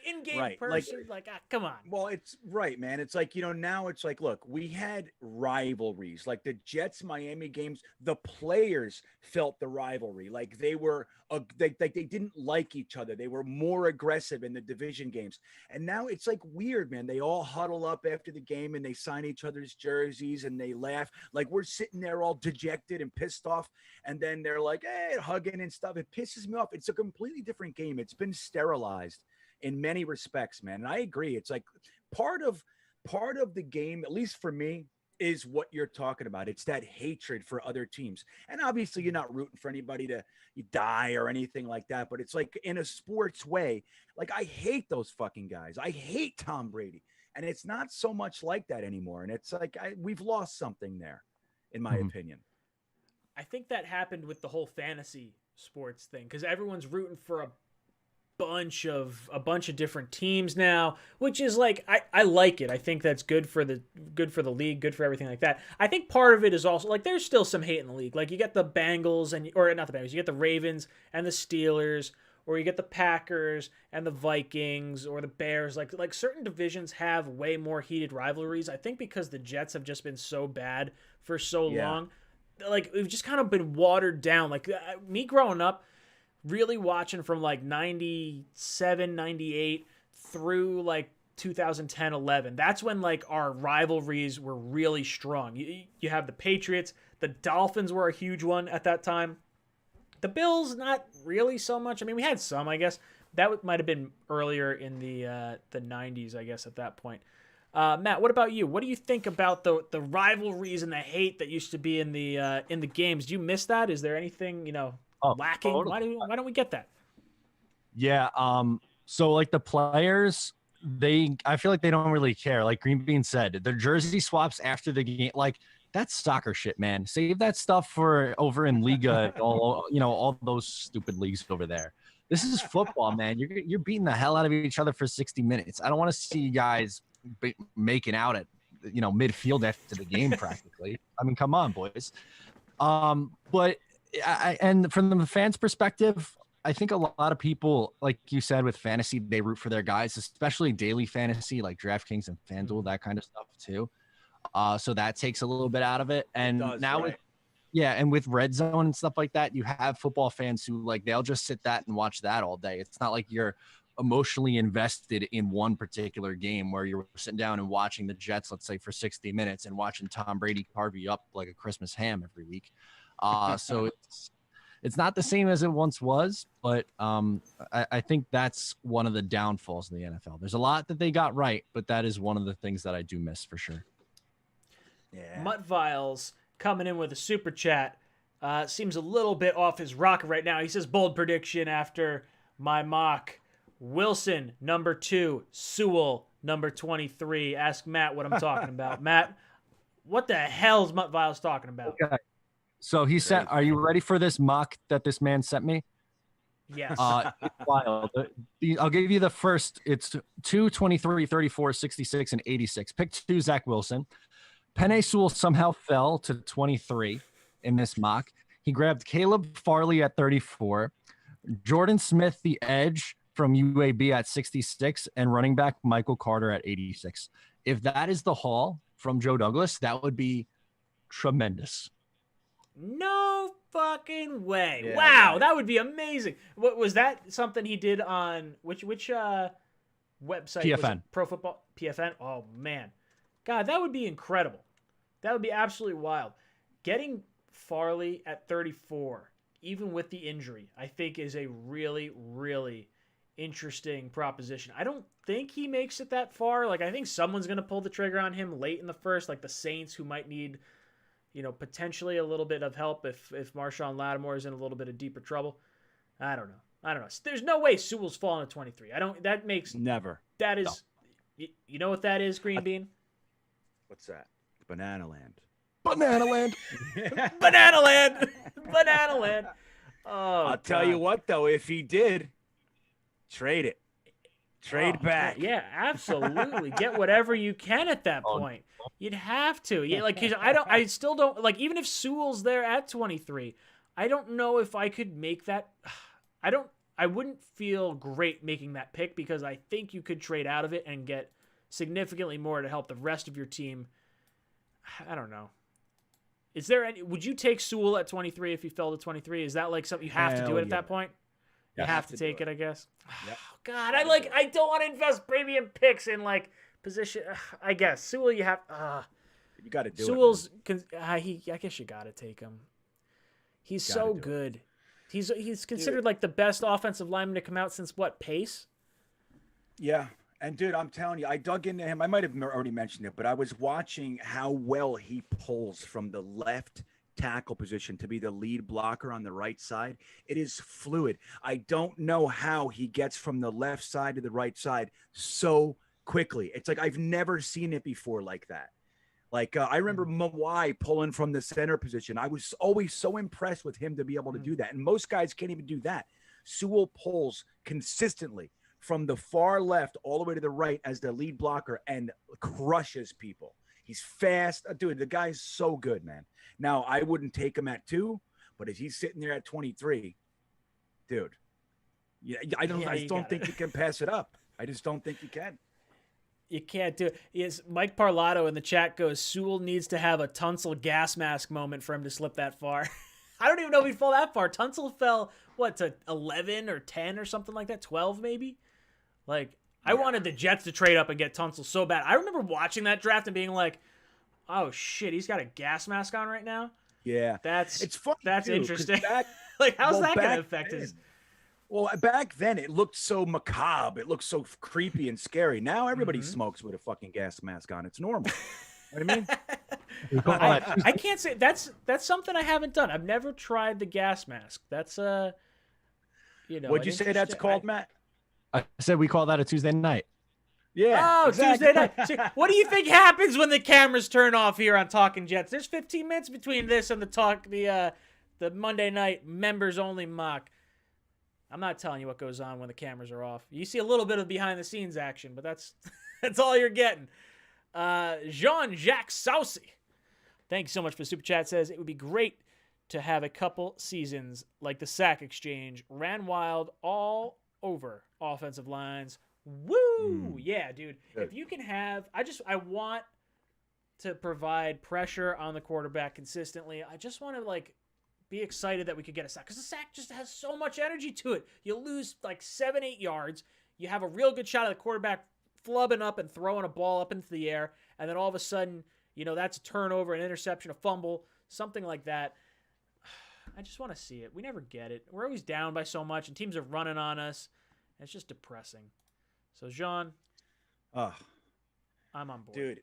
in-game person, come on. Well, it's right, man. It's like, you know, now it's like, look, we had rivalries, like the Jets Miami games. The players felt the rivalry, like they were they didn't like each other. They were more aggressive in the division games. And now it's like weird, man. They all huddle up after the game and they sign each other's jerseys and they laugh. Like we're sitting there all dejected and pissed off, and then they're like, hey, hugging and stuff. It pisses me off. It's a completely different game. It's been sterilized in many respects, man. And I agree. It's like part of part of the game, at least for me, is what you're talking about. It's that hatred for other teams. And obviously you're not rooting for anybody to die or anything like that, but it's like in a sports way, like I hate those fucking guys. I hate Tom Brady. And it's not so much like that anymore. And it's like we've lost something there, in my opinion. I think that happened with the whole fantasy sports thing because everyone's rooting for a bunch of different teams now, which is like I like it. I think that's good for the league, good for everything like that. I think part of it is also like there's still some hate in the league. Like you get the Bengals or not the Bengals, you get the Ravens and the Steelers, or you get the Packers and the Vikings or the Bears. Like certain divisions have way more heated rivalries. I think because the Jets have just been so bad for so long, like we've just kind of been watered down. Like me growing up, really watching from like 97, 98 through like 2010, 11. That's when like our rivalries were really strong. You have the Patriots, the Dolphins were a huge one at that time. The Bills, not really so much. I mean, we had some, I guess. That might have been earlier in the 90s, I guess, at that point. Matt, what about you? What do you think about the rivalries and the hate that used to be in the games? Do you miss that? Is there anything, lacking? Totally. Why don't we get that? Yeah. So like the players, I feel like they don't really care. Like Green Bean said, the jersey swaps after the game, like that's soccer shit, man. Save that stuff for over in Liga, all those stupid leagues over there. This is football, man. You're beating the hell out of each other for 60 minutes. I don't want to see you guys making out at midfield after the game practically. I mean, come on, boys. But and from the fans' perspective, I think a lot of people, like you said, with fantasy, they root for their guys, especially daily fantasy, like DraftKings and FanDuel, that kind of stuff too. So that takes a little bit out of it. And now, right. and with Red Zone and stuff like that, you have football fans who like they'll just sit that and watch that all day. It's not like you're emotionally invested in one particular game where you're sitting down and watching the Jets, let's say, for 60 minutes and watching Tom Brady carve you up like a Christmas ham every week. So it's not the same as it once was, but I think that's one of the downfalls of the NFL. There's a lot that they got right, but that is one of the things that I do miss for sure. Yeah. Mutt Viles coming in with a super chat. Seems a little bit off his rocker right now. He says, bold prediction after my mock. Wilson, number 2. Sewell, number 23. Ask Matt what I'm talking about. Matt, what the hell is Mutt Viles talking about? Okay. So he said, are you ready for this mock that this man sent me? Yes. It's wild. I'll give you the first. It's 2, 23, 34, 66, and 86. Pick 2, Zach Wilson. Penei Sewell somehow fell to 23 in this mock. He grabbed Caleb Farley at 34, Jordan Smith, the edge from UAB at 66, and running back Michael Carter at 86. If that is the haul from Joe Douglas, that would be tremendous. No fucking way. Yeah, wow, right. that would be amazing. What was that something he did on which website? PFN. Was it? Pro Football PFN? Oh man. God, that would be incredible. That would be absolutely wild. Getting Farley at 34, even with the injury, I think is a really, really interesting proposition. I don't think he makes it that far. Like, I think someone's going to pull the trigger on him late in the first, like the Saints, who might need, potentially a little bit of help if Marshawn Lattimore is in a little bit of deeper trouble. I don't know. There's no way Sewell's falling at 23. Never. That is, you know what that is, Green Bean? What's that? Banana Land. Banana Land. Banana Land. Banana Land. Oh, I'll tell you what, though, if he did, trade it. Trade back. Yeah, absolutely. Get whatever you can at that point. You'd have to. Yeah, like, 'cause I still don't, like, even if Sewell's there at 23, I don't know if I could make that. I wouldn't feel great making that pick because I think you could trade out of it and get significantly more to help the rest of your team. I don't know. Would you take Sewell at 23 if you fell to 23? Is that like something you have to do it at that point? You have to take it, I guess. Yep. God, I don't want to invest premium picks in like position. I guess Sewell, you have. You got to do Sewell's. I guess you got to take him. He's so good. He's considered like the best offensive lineman to come out since what, Pace? Yeah. And dude, I'm telling you, I dug into him. I might have already mentioned it, but I was watching how well he pulls from the left tackle position to be the lead blocker on the right side. It is fluid. I don't know how he gets from the left side to the right side so quickly. It's like I've never seen it before like that. Like I remember Mawai pulling from the center position. I was always so impressed with him to be able to do that. And most guys can't even do that. Sewell pulls consistently from the far left all the way to the right as the lead blocker and crushes people. He's fast. Dude, the guy's so good, man. Now, I wouldn't take him at 2, but if he's sitting there at 23, dude, I just don't think you can pass it up. I just don't think you can. You can't do it. Yes, Mike Parlato in the chat goes, Sewell needs to have a Tunsil gas mask moment for him to slip that far. I don't even know if he'd fall that far. Tunsil fell, to 11 or 10 or something like that? 12 maybe? Like, I wanted the Jets to trade up and get Tunsil so bad. I remember watching that draft and being like, oh, shit, he's got a gas mask on right now? Yeah. It's funny, that's too, interesting. Like, how's that going to affect his... Well, back then it looked so macabre. It looked so creepy and scary. Now everybody smokes with a fucking gas mask on. It's normal. You know what I mean? I can't say that's something I haven't done. I've never tried the gas mask. That's What'd you say that's called, Matt? I said we call that a Tuesday night. Yeah. Oh, exactly. Tuesday night. See, what do you think happens when the cameras turn off here on Talkin' Jets? There's 15 minutes between this and the Monday night members only mock. I'm not telling you what goes on when the cameras are off. You see a little bit of behind the scenes action, but that's all you're getting. Jean-Jacques Saucy, thank you so much for the super chat. Says it would be great to have a couple seasons like the sack exchange, ran wild all over offensive lines. Woo! Yeah, dude. Good. If you can have, I want to provide pressure on the quarterback consistently. I just want to be excited that we could get a sack, because the sack just has so much energy to it. You lose 7-8 yards. You have a real good shot at the quarterback flubbing up and throwing a ball up into the air, and then all of a sudden, that's a turnover, an interception, a fumble, something like that. I just want to see it. We never get it. We're always down by so much, and teams are running on us. It's just depressing. So, Jean, I'm on board. Dude,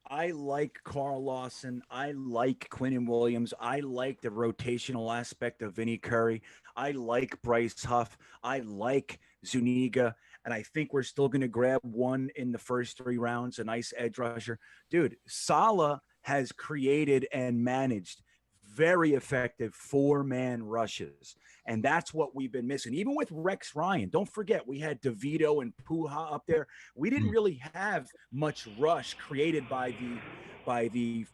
I like Carl Lawson. I like Quinnen Williams. I like the rotational aspect of Vinny Curry. I like Bryce Huff. I like Zuniga. And I think we're still going to grab one in the first 3 rounds, a nice edge rusher. Dude, Saleh has created and managed very effective 4-man rushes. And that's what we've been missing. Even with Rex Ryan, don't forget, we had DeVito and Puha up there. We didn't really have much rush created by the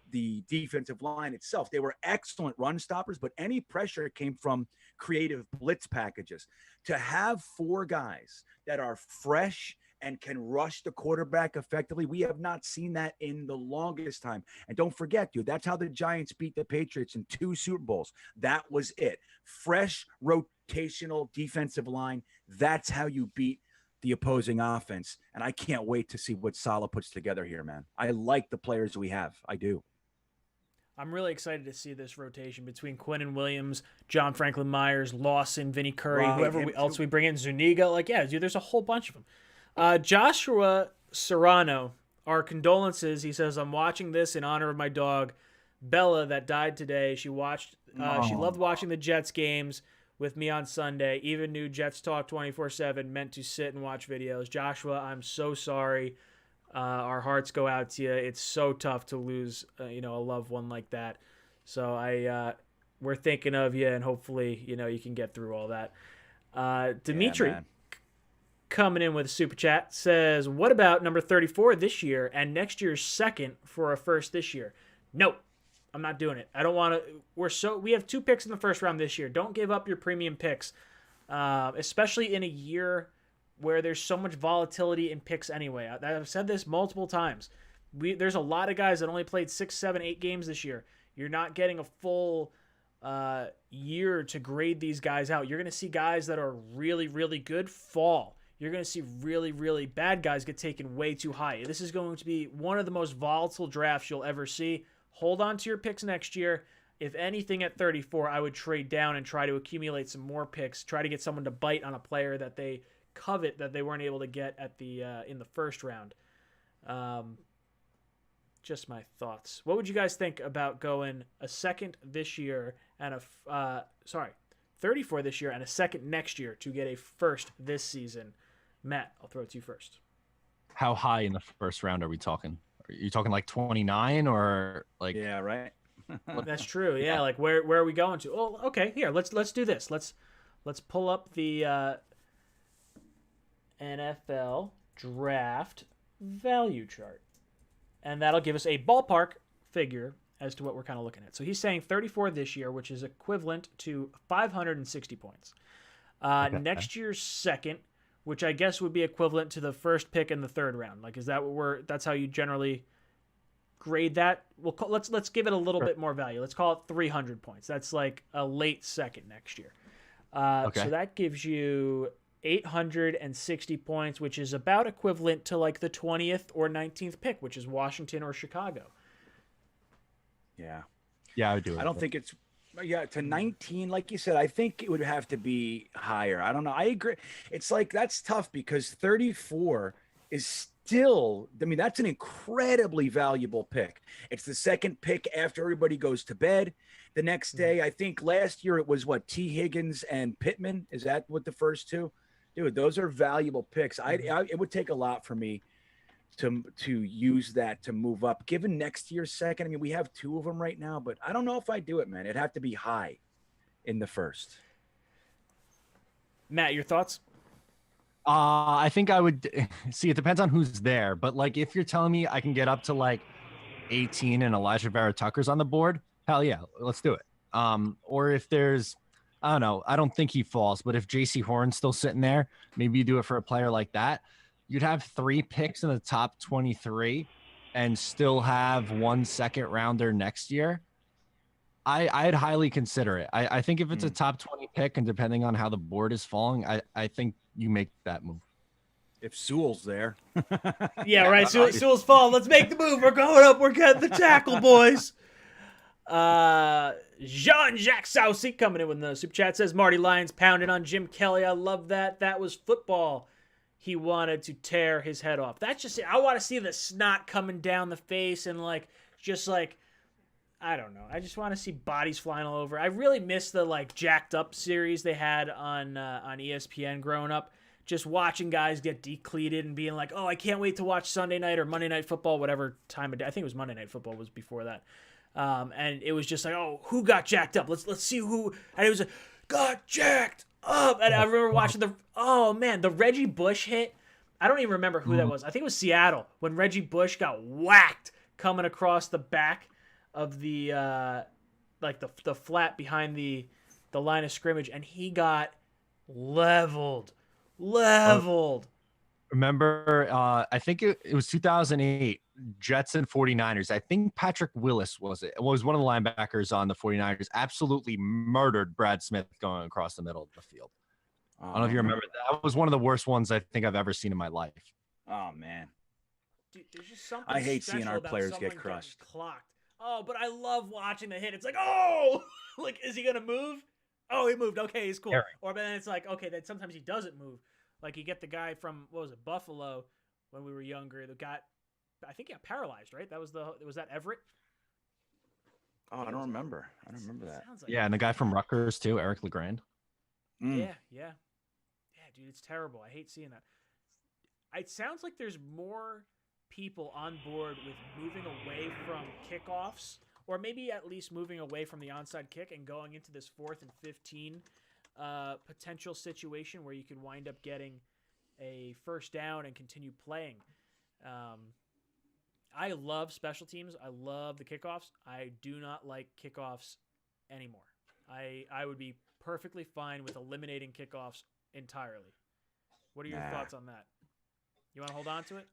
defensive line itself. They were excellent run stoppers, but any pressure came from creative blitz packages. To have 4 guys that are fresh and can rush the quarterback effectively, we have not seen that in the longest time. And don't forget, dude, that's how the Giants beat the Patriots in 2 Super Bowls. That was it. Fresh rotational defensive line. That's how you beat the opposing offense. And I can't wait to see what Saleh puts together here, man. I like the players we have. I do. I'm really excited to see this rotation between Quinnen Williams, John Franklin Myers, Lawson, Vinny Curry, whoever else we bring in, Zuniga. Dude, there's a whole bunch of them. Joshua Serrano, our condolences. He says, I'm watching this in honor of my dog, Bella, that died today. She loved watching the Jets games with me on Sunday. Even knew Jets Talk 24/7 meant to sit and watch videos. Joshua, I'm so sorry. Our hearts go out to you. It's so tough to lose, a loved one like that. So we're thinking of you, and hopefully, you can get through all that. Dimitri, coming in with a super chat, says, what about number 34 this year and next year's second for a first this year? No, I'm not doing it. I don't want to. We have 2 picks in the first round this year. Don't give up your premium picks, especially in a year where there's so much volatility in picks anyway. I've said this multiple times. There's a lot of guys that only played 6, 7, 8 games this year. You're not getting a full year to grade these guys out. You're going to see guys that are really, really good fall. You're going to see really, really bad guys get taken way too high. This is going to be one of the most volatile drafts you'll ever see. Hold on to your picks next year. If anything, at 34, I would trade down and try to accumulate some more picks, try to get someone to bite on a player that they covet that they weren't able to get at the in the first round. Just my thoughts. What would you guys think about going a second this year and 34 this year and a second next year to get a first this season? Matt, I'll throw it to you first. How high in the first round are we talking? Are you talking like 29 or like? Yeah, right. That's true. Yeah, like where are we going to? Oh, okay. Here, let's do this. Let's pull up the NFL draft value chart, and that'll give us a ballpark figure as to what we're kind of looking at. So he's saying 34 this year, which is equivalent to 560 points. Okay. Next year's second, which I guess would be equivalent to the first pick in the third round. Like, is that what that's how you generally grade that? Well, let's give it a little bit more value. Let's call it 300 points. That's like a late second next year. Okay. So that gives you 860 points, which is about equivalent to like the 20th or 19th pick, which is Washington or Chicago. Yeah. Yeah, I would do it. I don't think it's to 19, like you said. I think it would have to be higher. I don't know. I agree. It's like that's tough because 34 is still, I mean, that's an incredibly valuable pick. It's the second pick after everybody goes to bed. The next day, I think last year it was what, T. Higgins and Pittman. Is that what the first two? Dude, those are valuable picks. It would take a lot for me to use that to move up. Given next year's second, I mean, we have two of them right now, but I don't know if I do it, man. It'd have to be high in the first. Matt, your thoughts? I think I would see. It depends on who's there, but like if you're telling me I can get up to like 18 and Elijah Vera Tucker's on the board, hell yeah, let's do it. Or if there's, I don't know, I don't think he falls, but if JC Horn's still sitting there, maybe you do it for a player like that. You'd have 3 picks in the top 23 and still have 1 second rounder next year. I'd highly consider it. I think if it's a top 20 pick and depending on how the board is falling, I think you make that move. If Sewell's there. Yeah, right. Sewell's falling. Let's make the move. We're going up. We're getting the tackle, boys. Jean-Jacques Saucy coming in with the super chat says Marty Lyons pounding on Jim Kelly. I love that. That was football. He wanted to tear his head off. That's just it. I want to see the snot coming down the face and just I don't know. I just want to see bodies flying all over. I really miss the jacked up series they had on ESPN growing up. Just watching guys get decleated and being like, oh, I can't wait to watch Sunday night or Monday Night Football, whatever time of day. I think it was Monday Night Football was before that. And it was just like, oh, who got jacked up? Let's see who. And it was like, got jacked up. And I remember watching the Reggie Bush hit. I don't even remember who that was. I think it was Seattle when Reggie Bush got whacked coming across the back of the the flat behind the line of scrimmage, and he got leveled. Remember, I think it was 2008, Jets and 49ers. I think Patrick Willis was one of the linebackers on the 49ers. Absolutely murdered Brad Smith going across the middle of the field. I don't know if you remember that. That was one of the worst ones I think I've ever seen in my life. Oh, man. Dude, there's just something I hate seeing our about players someone get crushed. getting clocked. Oh, but I love watching the hit. It's like, oh, is he gonna move? Oh, he moved. Okay, he's cool. Scary. Or then it's like, okay, then sometimes he doesn't move. Like you get the guy from Buffalo when we were younger that I think he got paralyzed, right? Was that Everett? Oh, I don't remember. I don't remember that. Sounds like Yeah, and the guy from Rutgers too, Eric LeGrand. Yeah, dude, it's terrible. I hate seeing that. It sounds like there's more people on board with moving away from kickoffs, or maybe at least moving away from the onside kick and going into this 4th and 15 potential situation where you could wind up getting a first down and continue playing. I love special teams. I love the kickoffs. I do not like kickoffs anymore. I would be perfectly fine with eliminating kickoffs entirely. What are your thoughts on that? You want to hold on to it?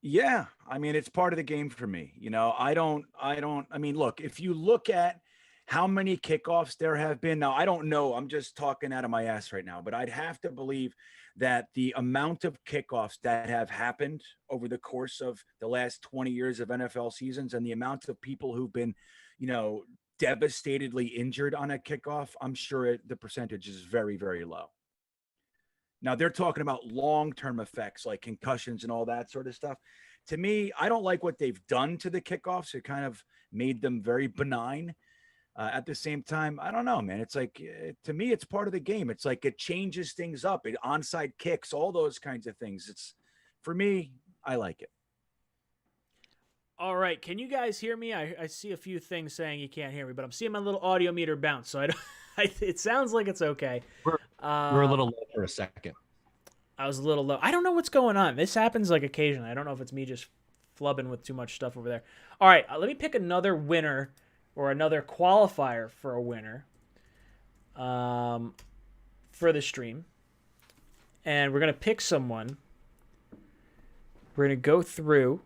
Yeah. I mean, it's part of the game for me. I mean, look, if you look at how many kickoffs there have been now, I don't know. I'm just talking out of my ass right now, but I'd have to believe that the amount of kickoffs that have happened over the course of the last 20 years of NFL seasons and the amount of people who've been, devastatedly injured on a kickoff, I'm sure the percentage is very, very low. Now they're talking about long-term effects like concussions and all that sort of stuff. To me, I don't like what they've done to the kickoffs. It kind of made them very benign. At the same time, I don't know, man. It's like to me, it's part of the game. It's like it changes things up. It onside kicks, all those kinds of things. It's for me, I like it. All right, can you guys hear me? I see a few things saying you can't hear me, but I'm seeing my little audio meter bounce, so I don't. It sounds like it's okay. We're a little low for a second. I was a little low. I don't know what's going on. This happens like occasionally. I don't know if it's me just flubbing with too much stuff over there. All right, let me pick another winner or another qualifier for a winner for the stream. And we're going to pick someone. We're going to go through.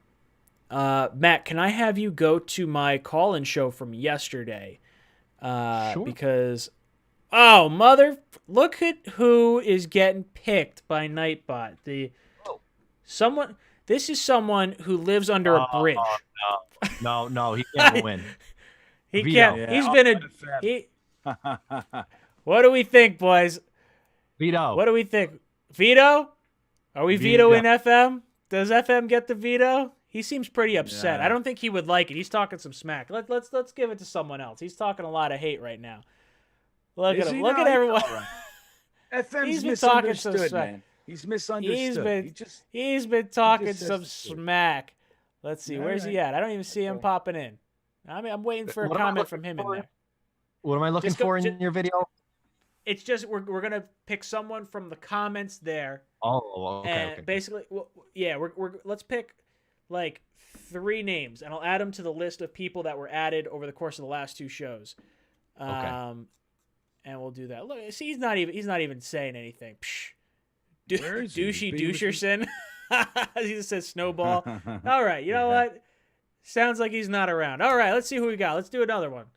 Matt, can I have you go to my call-in show from yesterday? Sure. Because, oh, look at who is getting picked by Nightbot. This is someone who lives under a bridge. No, he can't win. He Vito. can't. Yeah, He's I'll been What do we think, boys? Vito. What do we think? Veto? Are we vetoing FM? Does FM get the veto? He seems pretty upset. Yeah. I don't think he would like it. He's talking some smack. Let's give it to someone else. He's talking a lot of hate right now. Look at him. Look at everyone. FM's He's been talking some misunderstood, smack. man. He's misunderstood. He's been talking just some says- smack. Let's see. All Where's he right. at? I don't even see him popping in. I'm waiting for a What am I comment looking from him in for? there. What am I looking Just go- for in just- your video? It's just we're gonna pick someone from the comments there. Oh, okay. And Okay. basically, yeah, let's pick like 3 names, and I'll add them to the list of people that were added over the course of the last 2 shows. And we'll do that. Look, see, he's not even saying anything. Psh. Where is he? Douchey He's being- Doucherson. He just says snowball. All right, you know what? Sounds like he's not around. All right, let's see who we got. Let's do another one.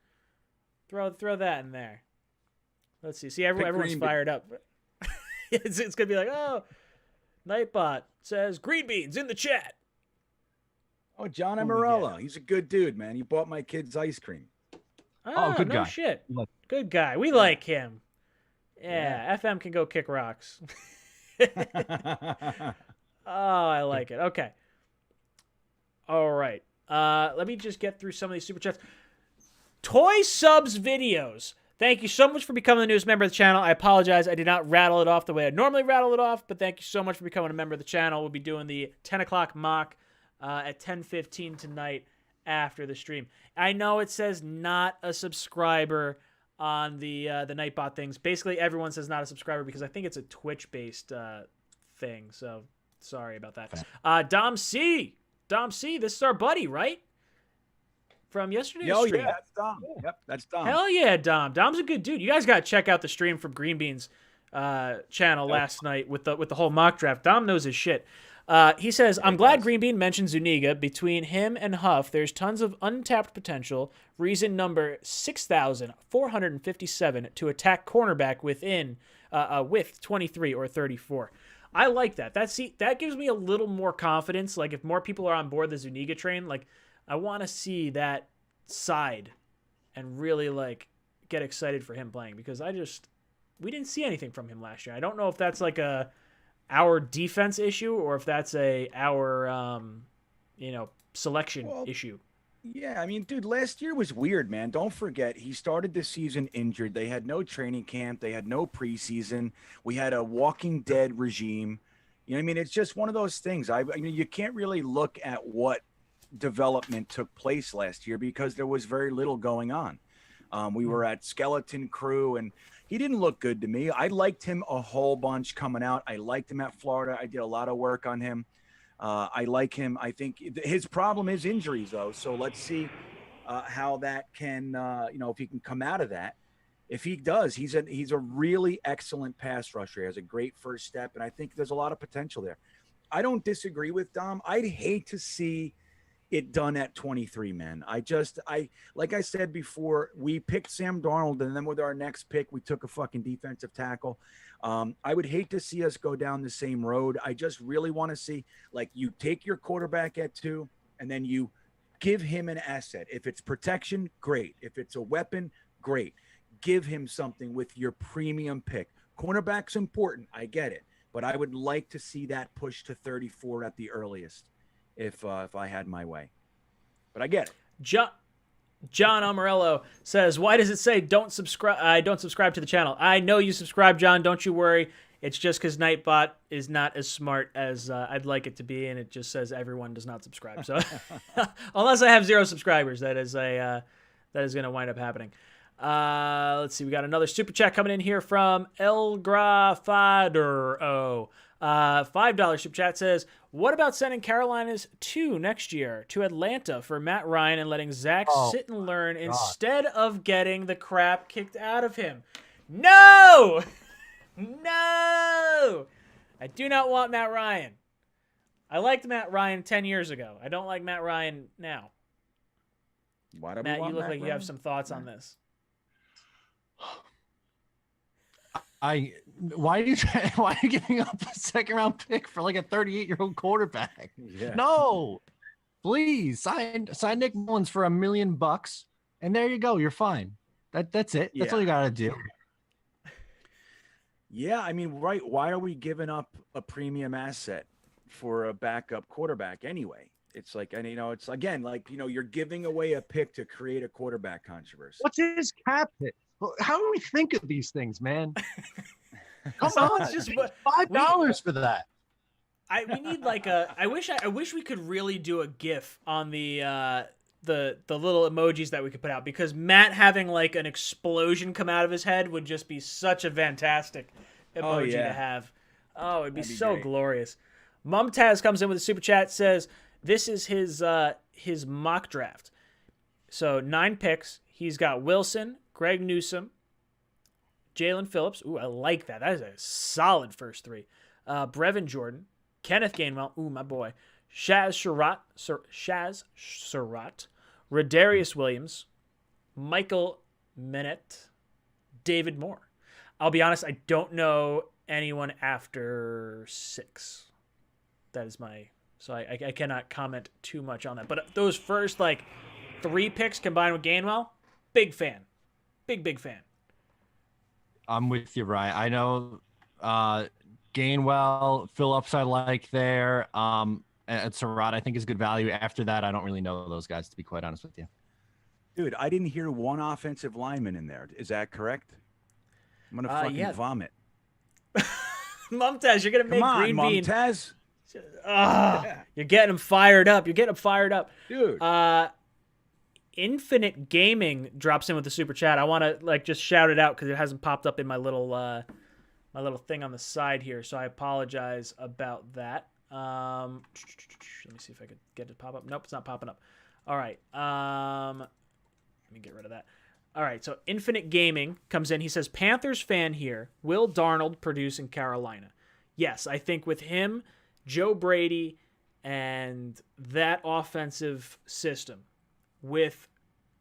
Throw that in there. Let's see. See, everyone's green fired up. It's gonna be like, oh, Nightbot says green beans in the chat. Oh, John Who we Amarella. He's a good dude, man. He bought my kids ice cream. good no guy. shit. Look. Good guy. We like him. Yeah, FM can go kick rocks. Oh, I like it. Okay. All right. Let me just get through some of these super chats. Toy Subs Videos. Thank you so much for becoming the newest member of the channel. I apologize. I did not rattle it off the way I normally rattle it off, but thank you so much for becoming a member of the channel. We'll be doing the 10 o'clock mock at 10:15 tonight after the stream. I know it says not a subscriber on the Nightbot things. Basically, everyone says not a subscriber because I think it's a Twitch-based thing, so sorry about that. Dom C, this is our buddy, right? From yesterday's stream. Yeah, that's Dom. Yep, that's Dom. Hell yeah, Dom. Dom's a good dude. You guys got to check out the stream from Green Bean's channel last night with the whole mock draft. Dom knows his shit. He says, I'm glad Green Bean mentioned Zuniga. Between him and Huff, there's tons of untapped potential. Reason number 6,457 to attack cornerback with 23 or 34. I like that. That gives me a little more confidence. Like, if more people are on board the Zuniga train, like, I want to see that side and really, like, get excited for him playing because we didn't see anything from him last year. I don't know if that's like our defense issue or if that's our selection issue. Yeah, I mean, dude, last year was weird, man. Don't forget, he started the season injured. They had no training camp. They had no preseason. We had a Walking Dead regime. You know what I mean? It's just one of those things. I mean, you can't really look at what development took place last year because there was very little going on. We were at Skeleton Crew, and he didn't look good to me. I liked him a whole bunch coming out. I liked him at Florida. I did a lot of work on him. I like him. I think his problem is injuries, though. So let's see how that can, if he can come out of that. If he does, he's a really excellent pass rusher. He has a great first step, and I think there's a lot of potential there. I don't disagree with Dom. I'd hate to see it done at 23, man. Like I said before, we picked Sam Darnold, and then with our next pick, we took a fucking defensive tackle. I would hate to see us go down the same road. I just really want to see, like, you take your quarterback at 2, and then you give him an asset. If it's protection, great. If it's a weapon, great. Give him something with your premium pick. Cornerback's important. I get it. but I would like to see that push to 34 at the earliest if I had my way. But I get it. John Amarello says, "Why does it say don't subscribe? I don't subscribe to the channel. I know you subscribe, John. Don't you worry. It's just because Nightbot is not as smart as I'd like it to be, and it just says everyone does not subscribe. So unless I have 0 subscribers, that is going to wind up happening." Let's see. We got another super chat coming in here from El Grafadero. $5 super chat says, "What about sending Carolina's 2 next year to Atlanta for Matt Ryan and letting Zach sit and learn instead of getting the crap kicked out of him?" No! No! I do not want Matt Ryan. I liked Matt Ryan 10 years ago. I don't like Matt Ryan now. Why do Matt, we you want look Matt like you Ryan? have some thoughts on this. Why are you giving up a 2nd-round pick for like a 38-year-old quarterback? Yeah. No, please sign Nick Mullins for $1 million, and there you go. You're fine. That's it. That's all you gotta do. Yeah, I mean, right. Why are we giving up a premium asset for a backup quarterback anyway? It's like, and it's again, like, you're giving away a pick to create a quarterback controversy. What's his cap hit? How do we think of these things, man? Come Someone's on, just $5 for that. We need like I wish we could really do a GIF on the little emojis that we could put out, because Matt having like an explosion come out of his head would just be such a fantastic emoji to have. Oh, it'd be so great. glorious. Mumtaz comes in with a super chat, says this is his mock draft. So 9 picks. He's got Wilson, Greg Newsome, Jalen Phillips. Ooh, I like that. That is a solid first 3. Brevin Jordan, Kenneth Gainwell. Ooh, my boy. Shaz Surratt, Rodarius Williams, Michael Minette, David Moore. I'll be honest, I don't know anyone after 6. That is so I cannot comment too much on that. But those first 3 picks combined with Gainwell, big fan. Big fan. I'm with you, Ryan. I know Gainwell, Phillips I like there. And Surratt I think is good value. After that, I don't really know those guys, to be quite honest with you. Dude, I didn't hear one offensive lineman in there. Is that correct? I'm gonna fucking vomit. Mumtaz, you're gonna make Come on, Green Bean. Mumtaz. You're getting him fired up. Dude. Infinite Gaming drops in with the super chat. I want to just shout it out because it hasn't popped up in my little thing on the side here, so I apologize about that. Let me see if I could get it to pop up. Nope, it's not popping up. All right. Let me get rid of that. All right, so Infinite Gaming comes in. He says, Panthers fan here. Will Darnold produce in Carolina? Yes, I think with him, Joe Brady, and that offensive system with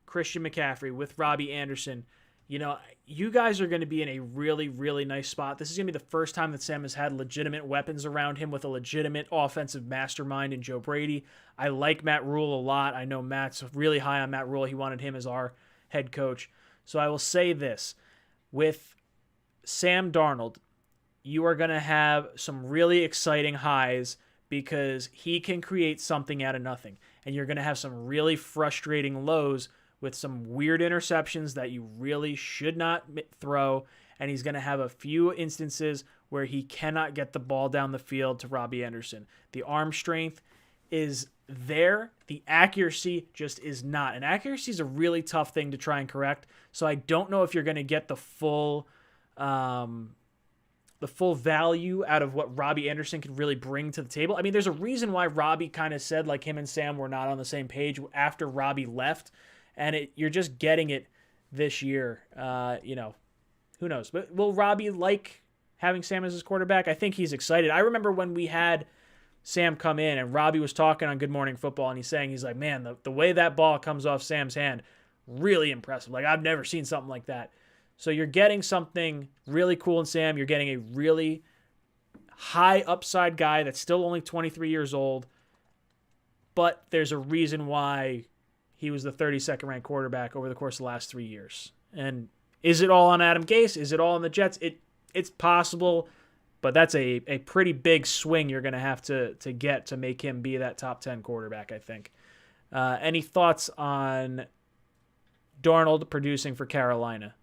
Christian McCaffrey, with Robbie Anderson, you guys are going to be in a really, really nice spot. This is going to be the first time that Sam has had legitimate weapons around him with a legitimate offensive mastermind in Joe Brady. I like Matt Rule a lot. I know Matt's really high on Matt Rule. He wanted him as our head coach. So I will say this. With Sam Darnold, you are going to have some really exciting highs because he can create something out of nothing. And you're going to have some really frustrating lows with some weird interceptions that you really should not throw. And he's going to have a few instances where he cannot get the ball down the field to Robbie Anderson. The arm strength is there. The accuracy just is not. And accuracy is a really tough thing to try and correct. So I don't know if you're going to get the full value out of what Robbie Anderson could really bring to the table. I mean, there's a reason why Robbie kind of said him and Sam were not on the same page after Robbie left. And you're just getting it this year. Who knows? But will Robbie like having Sam as his quarterback? I think he's excited. I remember when we had Sam come in and Robbie was talking on Good Morning Football, and he's like, man, the way that ball comes off Sam's hand, really impressive. I've never seen something like that. So you're getting something really cool in Sam. You're getting a really high upside guy that's still only 23 years old, but there's a reason why he was the 32nd ranked quarterback over the course of the last 3 years. And is it all on Adam Gase? Is it all on the Jets? It's possible. But that's a pretty big swing you're going to have to get to make him be that top 10 quarterback, I think. Any thoughts on Darnold producing for Carolina?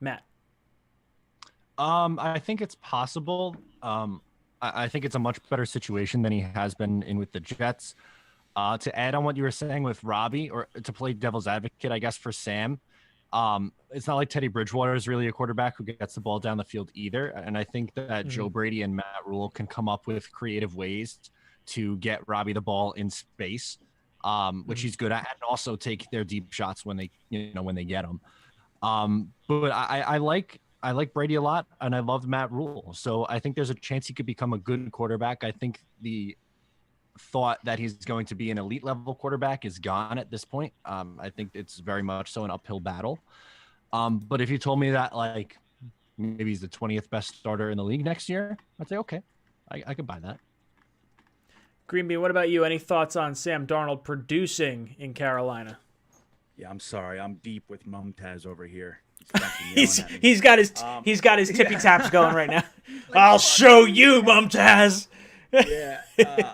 Matt? I think it's possible. I think it's a much better situation than he has been in with the Jets. To add on what you were saying with Robbie, or to play devil's advocate, I guess, for Sam, it's not like Teddy Bridgewater is really a quarterback who gets the ball down the field either. And I think that Joe Brady and Matt Rule can come up with creative ways to get Robbie the ball in space, which he's good at, and also take their deep shots when they get them. But I like Brady a lot, and I love Matt Rule. So I think there's a chance he could become a good quarterback. I think the thought that he's going to be an elite level quarterback is gone at this point. I think it's very much so an uphill battle. But if you told me that like maybe he's the 20th best starter in the league next year, I'd say, okay, I could buy that. Greenby, what about you? Any thoughts on Sam Darnold producing in Carolina? Yeah, I'm sorry. I'm deep with Mumtaz over here. He's got his tippy taps going right now. I'll show you, Mumtaz. Yeah,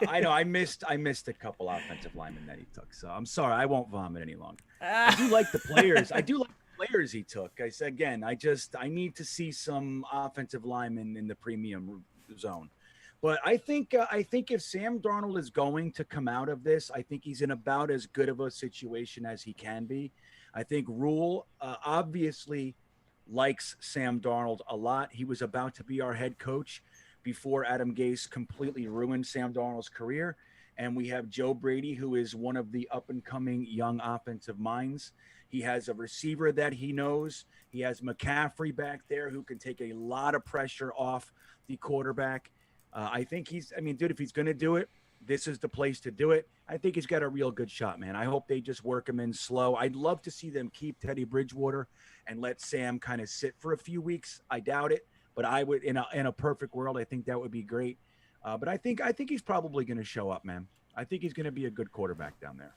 I know. I missed a couple offensive linemen that he took. So I'm sorry. I won't vomit any longer. I do like the players. He took. I said again. I need to see some offensive linemen in the premium zone. But I think if Sam Darnold is going to come out of this, I think he's in about as good of a situation as he can be. I think Rule obviously likes Sam Darnold a lot. He was about to be our head coach before Adam Gase completely ruined Sam Darnold's career. And we have Joe Brady, who is one of the up-and-coming young offensive minds. He has a receiver that he knows. He has McCaffrey back there who can take a lot of pressure off the quarterback. I think if he's going to do it, this is the place to do it. I think he's got a real good shot, man. I hope they just work him in slow. I'd love to see them keep Teddy Bridgewater and let Sam kind of sit for a few weeks. I doubt it. But I would, in a perfect world, I think that would be great. But I think he's probably going to show up, man. I think he's going to be a good quarterback down there.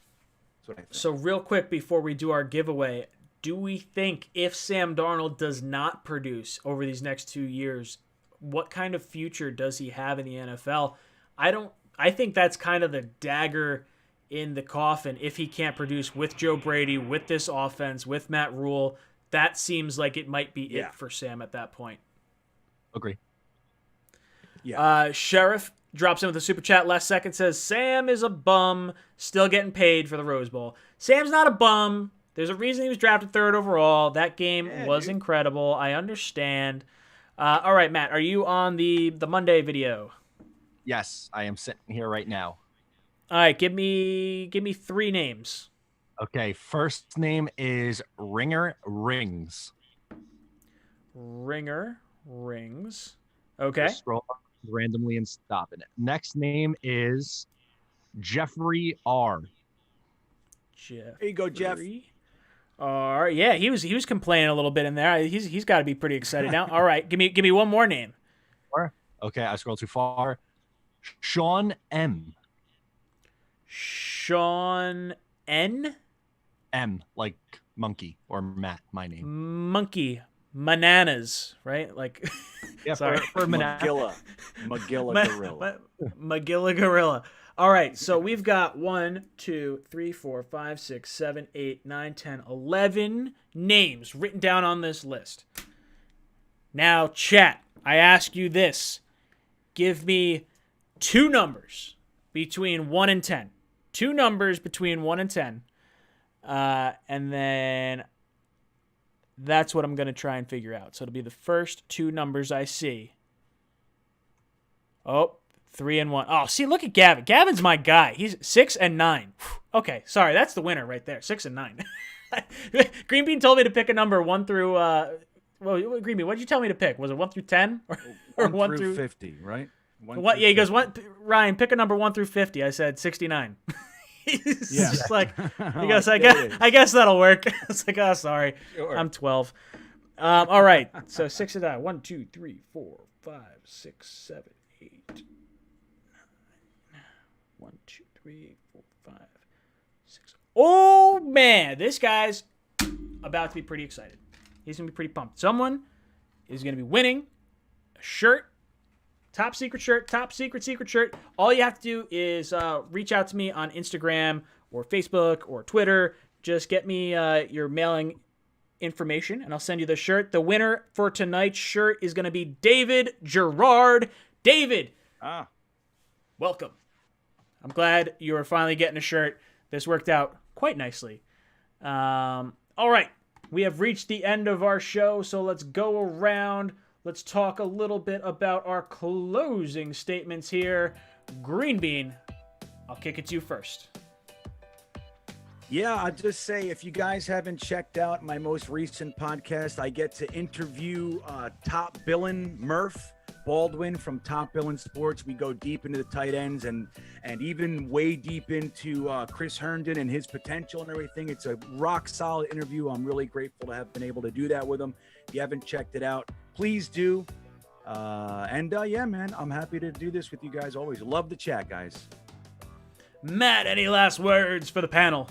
That's what I think. So real quick before we do our giveaway, do we think if Sam Darnold does not produce over these next 2 years, what kind of future does he have in the NFL? I think that's kind of the dagger in the coffin. If he can't produce with Joe Brady, with this offense, with Matt Rule, that seems like it might be it for Sam at that point. Agree. Yeah. Sheriff drops in with a super chat last second, says Sam is a bum, still getting paid for the Rose Bowl. Sam's not a bum. There's a reason he was drafted 3rd overall. That game was incredible. I understand. All right, Matt, are you on the Monday video? Yes, I am sitting here right now. All right, give me 3 names. Okay, first name is Ringer Rings. Ringer Rings. Okay. Just scroll up randomly and stopping it. Next name is Jeffrey R. There you go, Jeff. All right, yeah, he was complaining a little bit in there. He's got to be pretty excited now. All right, give me one more name. Okay, I scrolled too far. Sean M. Sean N. M, like monkey, or Matt, my name. Monkey. Bananas, right? Like, yeah, sorry. For Magilla Gorilla. Magilla Gorilla. All right, so we've got 1, 2, 3, 4, 5, 6, 7, 8, 9, 10, 11 names written down on this list. Now, chat, I ask you this. Give me 2 numbers between 1 and 10. 2 numbers between 1 and 10. And then that's what I'm going to try and figure out. So it'll be the first 2 numbers I see. Oh, 3 and 1. Oh, see, look at Gavin. Gavin's my guy. He's 6 and 9. Okay, sorry, that's the winner right there. 6 and 9. Green Bean told me to pick a number 1 through. Well, Green Bean, what did you tell me to pick? Was it 1 through 10 or 1 through 50? Right. What? Yeah, he goes. Ryan, pick a number 1 through 50. I said 69. He's just like, he goes, I guess that'll work. It's like, oh, sorry, sure. I'm 12. All right, so 6 and 9. 1, 2, 3, 4, 5, 6, 7, 8, 9. 1, 2, 3, 4, 5, 6. Oh man, this guy's about to be pretty excited. He's gonna be pretty pumped. Someone is gonna be winning a shirt Top secret shirt, top secret shirt. All you have to do is reach out to me on Instagram or Facebook or Twitter. Just get me your mailing information, and I'll send you the shirt. The winner for tonight's shirt is going to be David Gerard. David, welcome. I'm glad you are finally getting a shirt. This worked out quite nicely. All right, we have reached the end of our show, so let's go around. Let's talk a little bit about our closing statements here. Green Bean, I'll kick it to you first. Yeah, I'll just say, if you guys haven't checked out my most recent podcast, I get to interview Top Billin' Murph Baldwin from Top Billin' Sports. We go deep into the tight ends and even way deep into Chris Herndon and his potential and everything. It's a rock solid interview. I'm really grateful to have been able to do that with him. If you haven't checked it out, please do. Yeah, man, I'm happy to do this with you guys always. Love the chat, guys. Matt, any last words for the panel?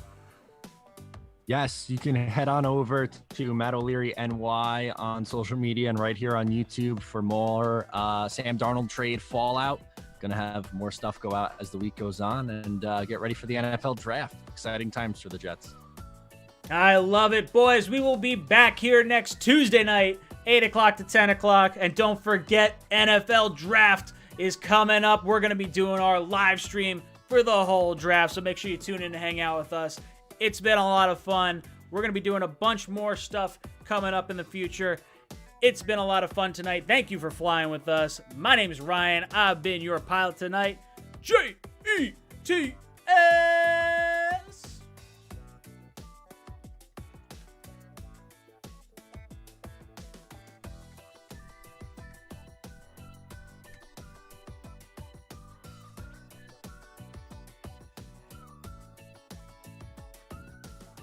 Yes, you can head on over to Matt O'Leary NY on social media and right here on YouTube for more Sam Darnold trade fallout. Gonna have more stuff go out as the week goes on, and get ready for the NFL draft. Exciting times for the Jets. I love it, boys. We will be back here next Tuesday night, 8 o'clock to 10 o'clock. And don't forget, NFL draft is coming up. We're gonna be doing our live stream for the whole draft, so make sure you tune in to hang out with us. It's been a lot of fun. We're going to be doing a bunch more stuff coming up in the future. It's been a lot of fun tonight. Thank you for flying with us. My name is Ryan. I've been your pilot tonight. J-E-T-S.